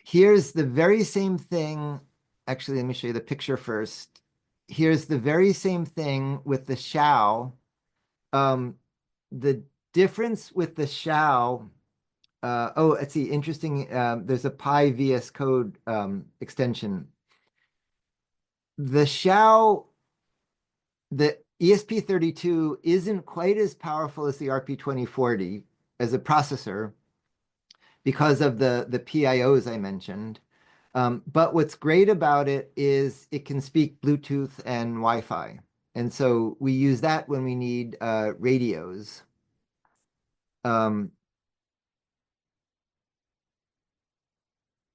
Here's the very same thing. Actually, let me show you the picture first. Here's the very same thing with the Xiao. The difference with the Xiao, let's see, interesting. There's a Pi VS Code extension. The Xiao, the ESP32 isn't quite as powerful as the RP2040 as a processor because of the PIOs I mentioned. But what's great about it is it can speak Bluetooth and Wi-Fi. And so we use that when we need radios. Um,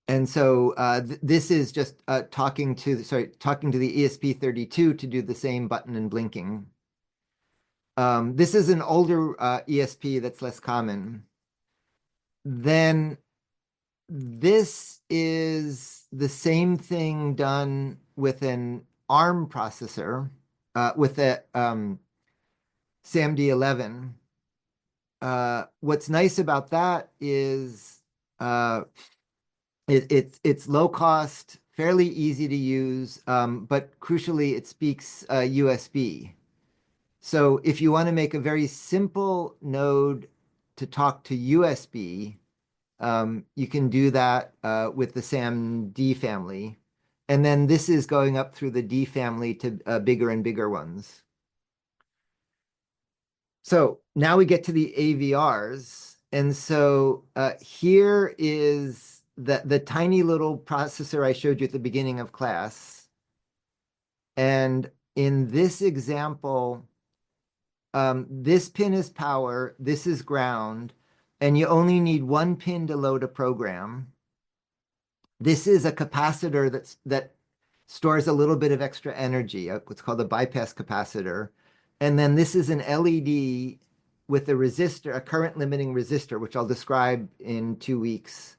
and so this is just talking to the ESP32 to do the same button and blinking. This is an older ESP that's less common. Then this is the same thing done with an ARM processor, with a SAMD11. What's nice about that is uh, it's low cost, fairly easy to use, but crucially, it speaks USB. So if you want to make a very simple node to talk to USB, you can do that with the SAM-D family. And then this is going up through the D family to bigger and bigger ones. So now we get to the AVRs. And so here is the tiny little processor I showed you at the beginning of class. And in this example, this pin is power, this is ground, and you only need one pin to load a program. This is a capacitor that stores a little bit of extra energy, what's called a bypass capacitor. And then this is an LED with a resistor, a current limiting resistor, which I'll describe in 2 weeks.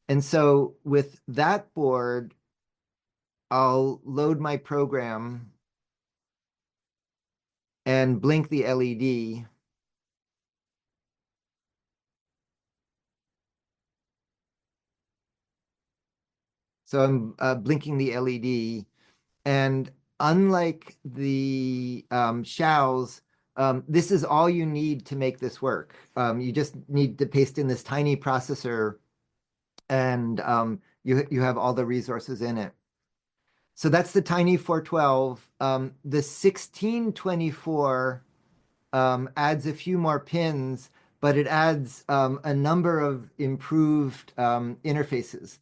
And so with that board, I'll load my program and blink the LED. So I'm blinking the LED. And unlike the shells, this is all you need to make this work. You just need to paste in this tiny processor, and you have all the resources in it. So that's the tiny 412. The 1624 adds a few more pins, but it adds a number of improved interfaces.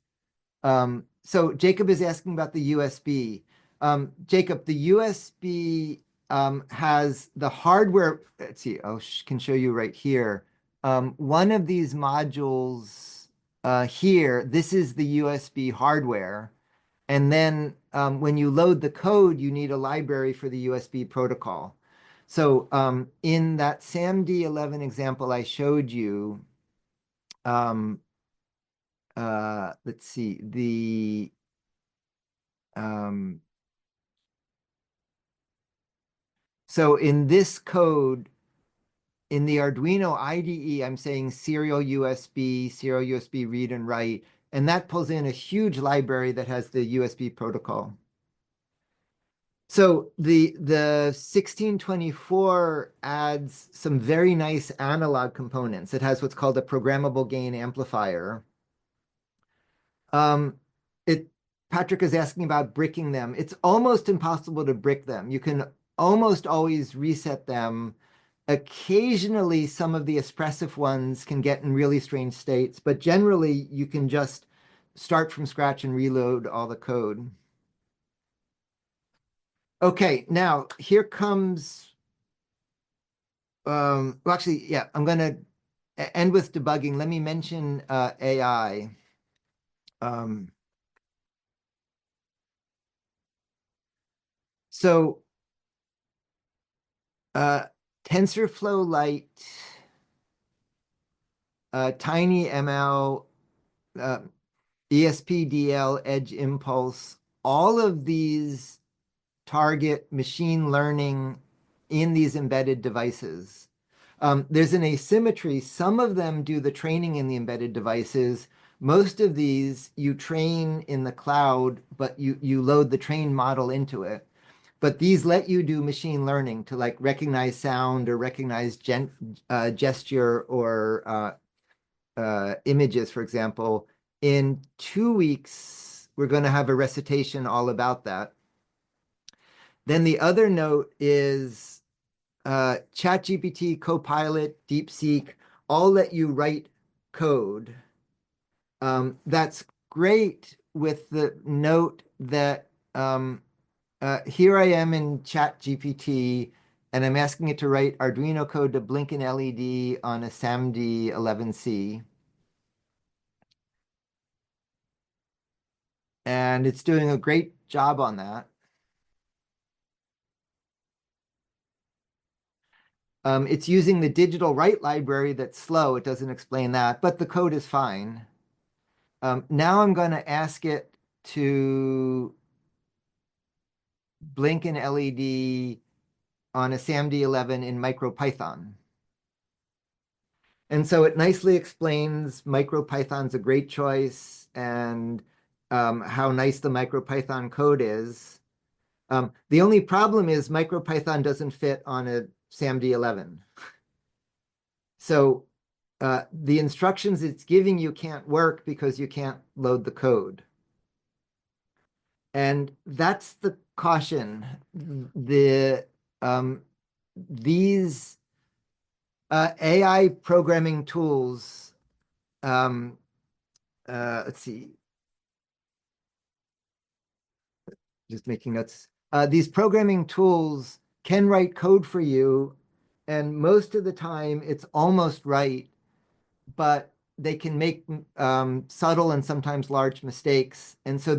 So Jacob is asking about the USB. Jacob, the USB has the hardware. Let's see, I can show you right here. One of these modules here, this is the USB hardware. And then when you load the code, you need a library for the USB protocol. So in that SAMD11 example I showed you, um, let's see, so in this code, in the Arduino IDE, I'm saying serial USB read and write, and that pulls in a huge library that has the USB protocol. So the 1624 adds some very nice analog components. It has what's called a programmable gain amplifier. Um, it Patrick is asking about bricking them. It's almost impossible to brick them. You can almost always reset them. Occasionally, some of the expressive ones can get in really strange states, but generally, you can just start from scratch and reload all the code. Okay, now here comes, well, actually, yeah, I'm going to end with debugging. Let me mention AI. So TensorFlow Lite, TinyML, ESPDL, Edge Impulse, all of these target machine learning in these embedded devices. There's an asymmetry. Some of them do the training in the embedded devices. Most of these you train in the cloud, but you load the train model into it. But these let you do machine learning to like recognize sound or recognize gesture or images, for example. In 2 weeks, we're going to have a recitation all about that. Then the other note is ChatGPT, Copilot, DeepSeek, all let you write code. That's great with the note that Here I am in Chat GPT, and I'm asking it to write Arduino code to blink an LED on a SAMD 11C. And it's doing a great job on that. It's using the digital write library that's slow. It doesn't explain that, but the code is fine. Now I'm going to ask it to blink an LED on a SAMD 11 in MicroPython. And so it nicely explains MicroPython's a great choice and how nice the MicroPython code is. The only problem is MicroPython doesn't fit on a SAMD 11. So the instructions it's giving you can't work because you can't load the code. And that's the caution. These AI programming tools, let's see, just making notes. These programming tools can write code for you, and most of the time it's almost right, but they can make subtle and sometimes large mistakes. And so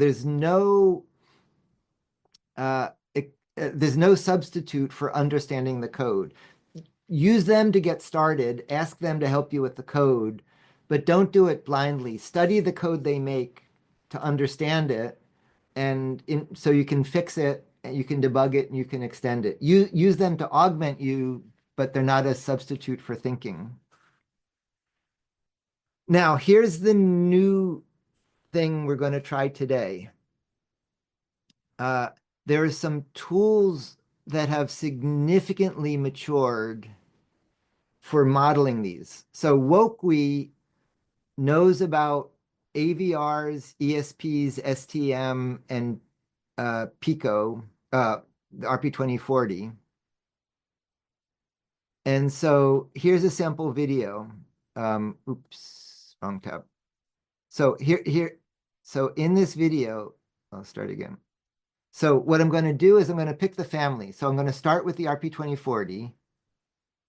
uh, there's no substitute for understanding the code. Use them to get started, ask them to help you with the code, but don't do it blindly. Study the code they make to understand it, and so you can fix it, and you can debug it, and you can extend it. Use them to augment you, but they're not a substitute for thinking. Now, here's the new thing we're going to try today. There are some tools that have significantly matured for modeling these. So Wokwi knows about AVRs, ESPs, STM, and Pico, the RP2040. And so here's a sample video. Oops, wrong tab. So so in this video, I'll start again. So what I'm going to do is I'm going to pick the family. So I'm going to start with the RP2040.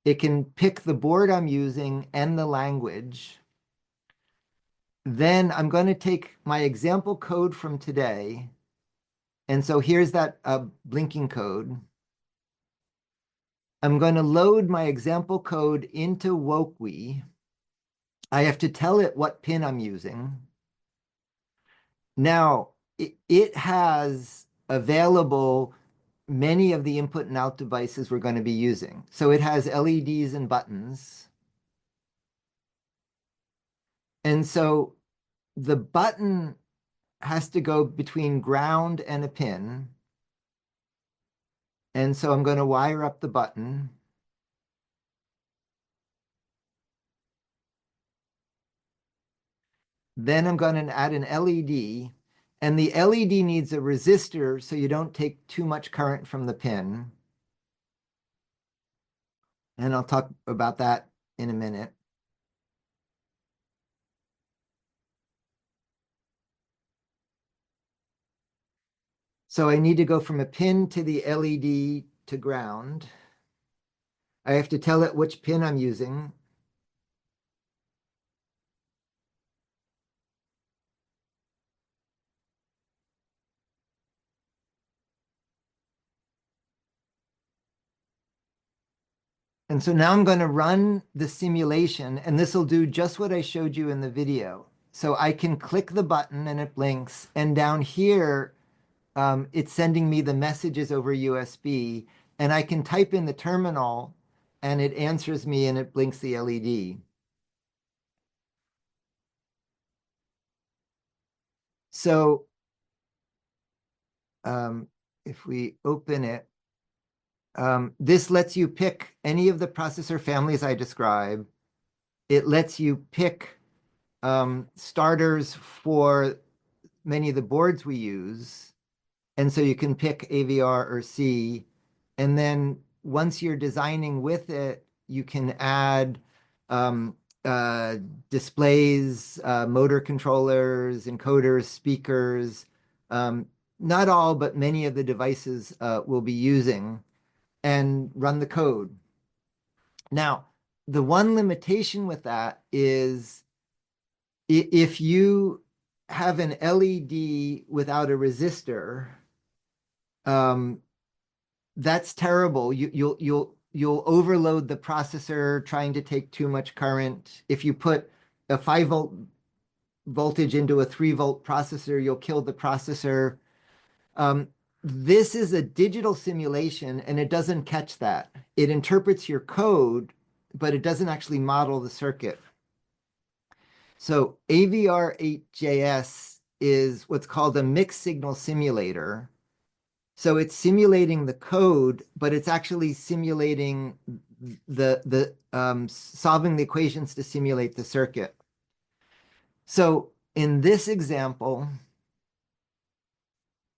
It can pick the board I'm using and the language. Then I'm going to take my example code from today. And so here's that blinking code. I'm going to load my example code into Wokwi. I have to tell it what pin I'm using. Now, it has available many of the input and out devices we're going to be using. So it has LEDs and buttons. And so the button has to go between ground and a pin. And so I'm going to wire up the button. Then I'm going to add an LED. And the LED needs a resistor so you don't take too much current from the pin. And I'll talk about that in a minute. So I need to go from a pin to the LED to ground. I have to tell it which pin I'm using. And so now I'm going to run the simulation, and this will do just what I showed you in the video. So I can click the button and it blinks, and down here, it's sending me the messages over USB, and I can type in the terminal, and it answers me and it blinks the LED. So if we open it, this lets you pick any of the processor families I describe. It lets you pick starters for many of the boards we use. And so you can pick AVR or C. And then once you're designing with it, you can add um, uh, displays, motor controllers, encoders, speakers. not all, but many of the devices will be using, and run the code. Now, the one limitation with that is if you have an LED without a resistor, that's terrible. You'll overload the processor trying to take too much current. If you put a 5-volt voltage into a 3-volt processor, you'll kill the processor. This is a digital simulation, and it doesn't catch that. It interprets your code, but it doesn't actually model the circuit. So AVR8JS is what's called a mixed signal simulator. So it's simulating the code, but it's actually simulating solving the equations to simulate the circuit. So in this example,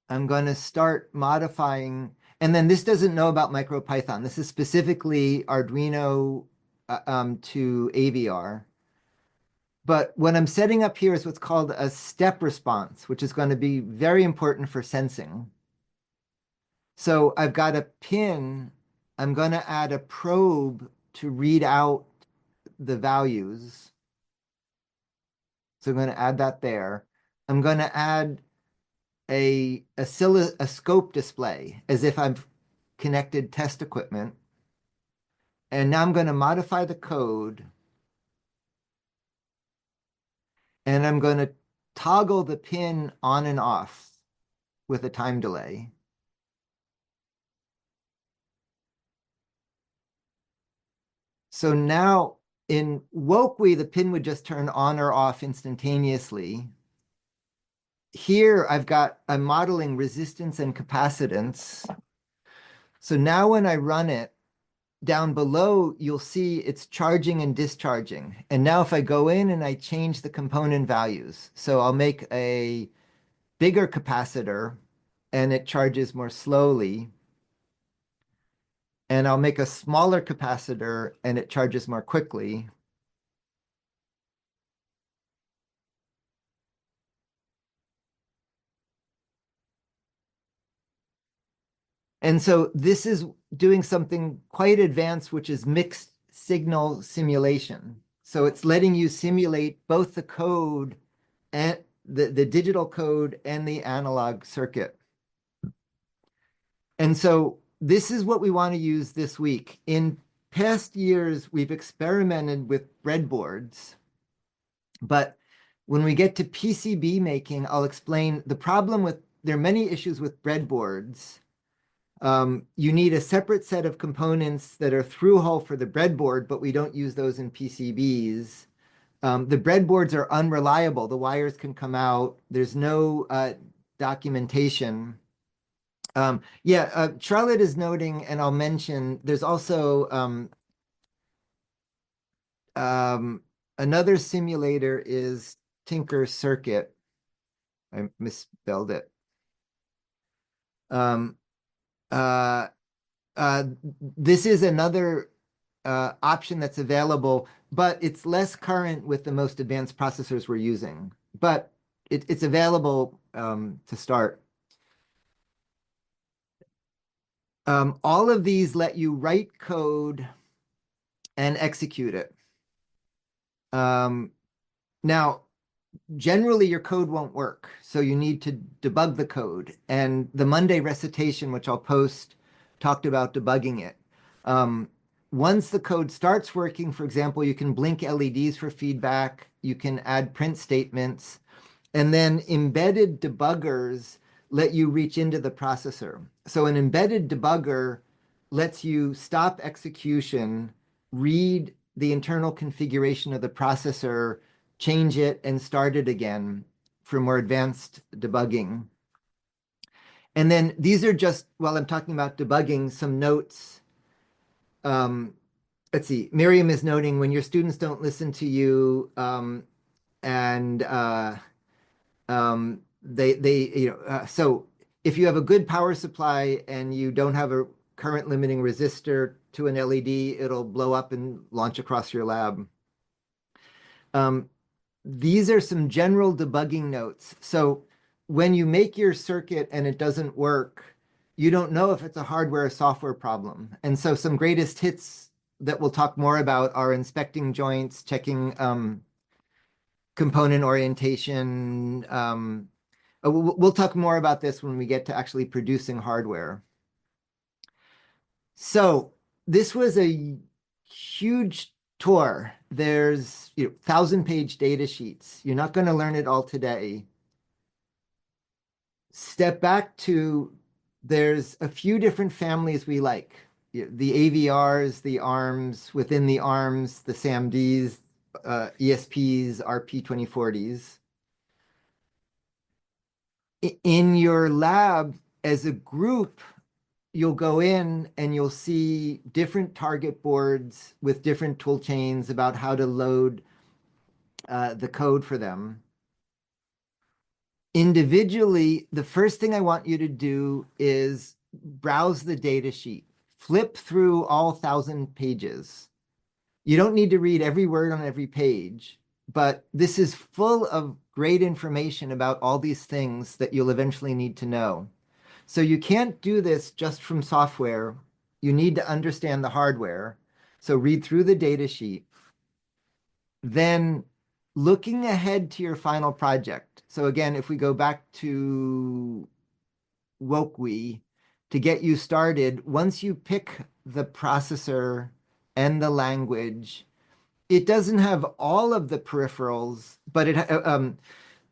I'm going to start modifying, and then this doesn't know about MicroPython. This is specifically Arduino to AVR. But what I'm setting up here is what's called a step response, which is going to be very important for sensing. So I've got a pin. I'm going to add a probe to read out the values. So I'm going to add that there. I'm going to add a scope display as if I've connected test equipment. And now I'm going to modify the code. And I'm going to toggle the pin on and off with a time delay. So now in Wokwi, the pin would just turn on or off instantaneously. Here I'm modeling resistance and capacitance. So now when I run it, down below, you'll see it's charging and discharging. And now if I go in and I change the component values, so I'll make a bigger capacitor and it charges more slowly. And I'll make a smaller capacitor and it charges more quickly. And so this is doing something quite advanced, which is mixed signal simulation. So it's letting you simulate both the code and the digital code and the analog circuit. And so this is what we want to use this week. In past years, we've experimented with breadboards, but when we get to PCB making, I'll explain the problem with, there are many issues with breadboards. You need a separate set of components that are through-hole for the breadboard, but we don't use those in PCBs. The breadboards are unreliable. The wires can come out. There's no documentation. Charlotte is noting, and I'll mention, there's also another simulator is Tinker Circuit. I misspelled it. This is another option that's available, but it's less current with the most advanced processors we're using. But it's available to start. All of these let you write code and execute it. Now, generally your code won't work, so you need to debug the code. And the Monday recitation, which I'll post, talked about debugging it. Once the code starts working, for example, you can blink LEDs for feedback, you can add print statements, and then embedded debuggers let you reach into the processor. So an embedded debugger lets you stop execution, read the internal configuration of the processor, change it, and start it again for more advanced debugging. And then these are just, while I'm talking about debugging, some notes. Let's see, Miriam is noting when your students don't listen to you so if you have a good power supply and you don't have a current limiting resistor to an LED, it'll blow up and launch across your lab. These are some general debugging notes. So when you make your circuit and it doesn't work, you don't know if it's a hardware or software problem. And so some greatest hits that we'll talk more about are inspecting joints, checking component orientation. We'll talk more about this when we get to actually producing hardware. So this was a huge tour. There's 1,000-page data sheets. You're not going to learn it all today. Step back to there's a few different families we like. The AVRs, the ARMs, within the ARMs, the SAMDs, ESPs, RP2040s. In your lab, as a group, you'll go in and you'll see different target boards with different tool chains about how to load the code for them. Individually, the first thing I want you to do is browse the data sheet. Flip through all 1,000 pages. You don't need to read every word on every page, but this is full of great information about all these things that you'll eventually need to know. So you can't do this just from software. You need to understand the hardware. So read through the data sheet. Then looking ahead to your final project. So again, if we go back to WOKWE, to get you started, once you pick the processor and the language, it doesn't have all of the peripherals, but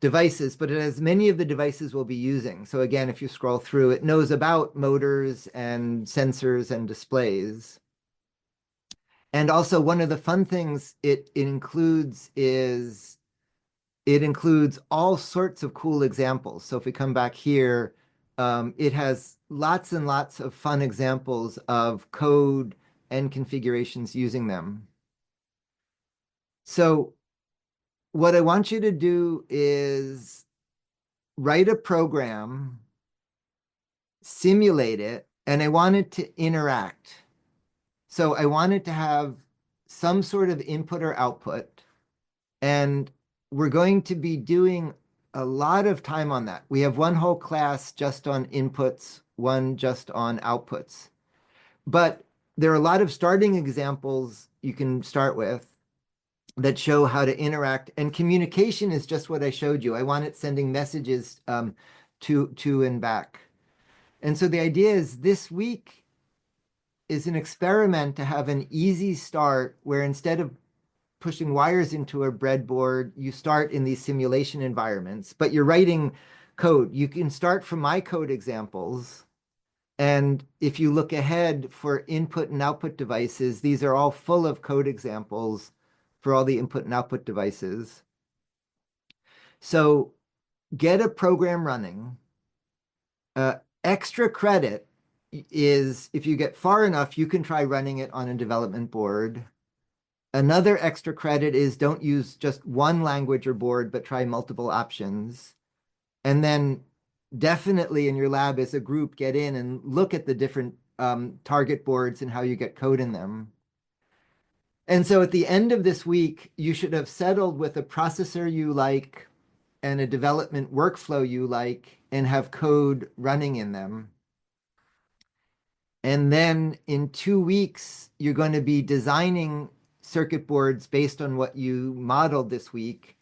devices, but it has many of the devices we'll be using. So again, if you scroll through, it knows about motors and sensors and displays. And also one of the fun things it includes is it includes all sorts of cool examples. So if we come back here, it has lots and lots of fun examples of code and configurations using them. So what I want you to do is write a program, simulate it, and I want it to interact. So I want it to have some sort of input or output. And we're going to be doing a lot of time on that. We have one whole class just on inputs, one just on outputs. But there are a lot of starting examples you can start with that show how to interact. And communication is just what I showed you. I want it sending messages to and back. And so the idea is this week is an experiment to have an easy start where instead of pushing wires into a breadboard, you start in these simulation environments, but you're writing code. You can start from my code examples. And if you look ahead for input and output devices, these are all full of code examples for all the input and output devices. So get a program running. Extra credit is if you get far enough, you can try running it on a development board. Another extra credit is don't use just one language or board, but try multiple options. And then definitely in your lab as a group, get in and look at the different target boards and how you get code in them. And so at the end of this week, you should have settled with a processor you like and a development workflow you like and have code running in them. And then in 2 weeks, you're going to be designing circuit boards based on what you modeled this week.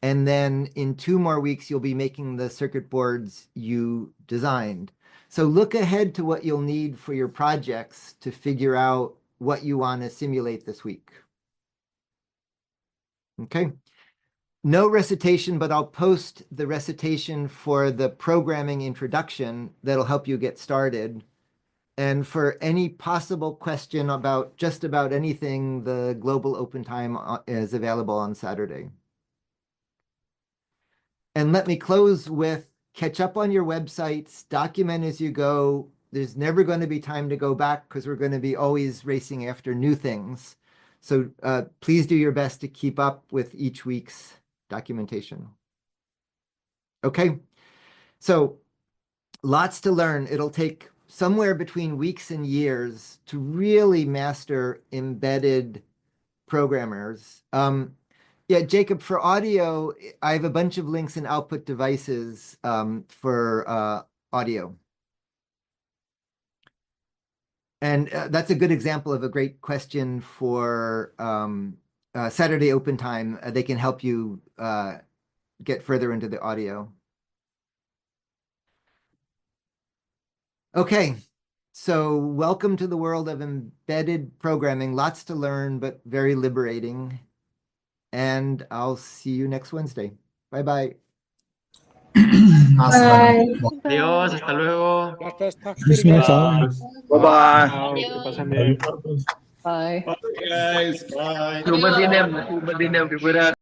And then in 2 more weeks, you'll be making the circuit boards you designed. So look ahead to what you'll need for your projects to figure out what you want to simulate this week. Okay. No recitation, but I'll post the recitation for the programming introduction that'll help you get started. And for any possible question about just about anything, the global open time is available on Saturday. And let me close with catch up on your websites, document as you go. There's never going to be time to go back because we're going to be always racing after new things. So please do your best to keep up with each week's documentation. Okay, so lots to learn. It'll take somewhere between weeks and years to really master embedded programmers. Yeah, Jacob, for audio, I have a bunch of links and output devices for audio. And that's a good example of a great question for Saturday Open Time. They can help you get further into the audio. Okay, so welcome to the world of embedded programming. Lots to learn, but very liberating. And I'll see you next Wednesday. Bye-bye. Bye. Adiós, hasta luego. Bye-bye. Que pasen bien. Bye. Bye, guys. Bye. Ubad din, ubad din,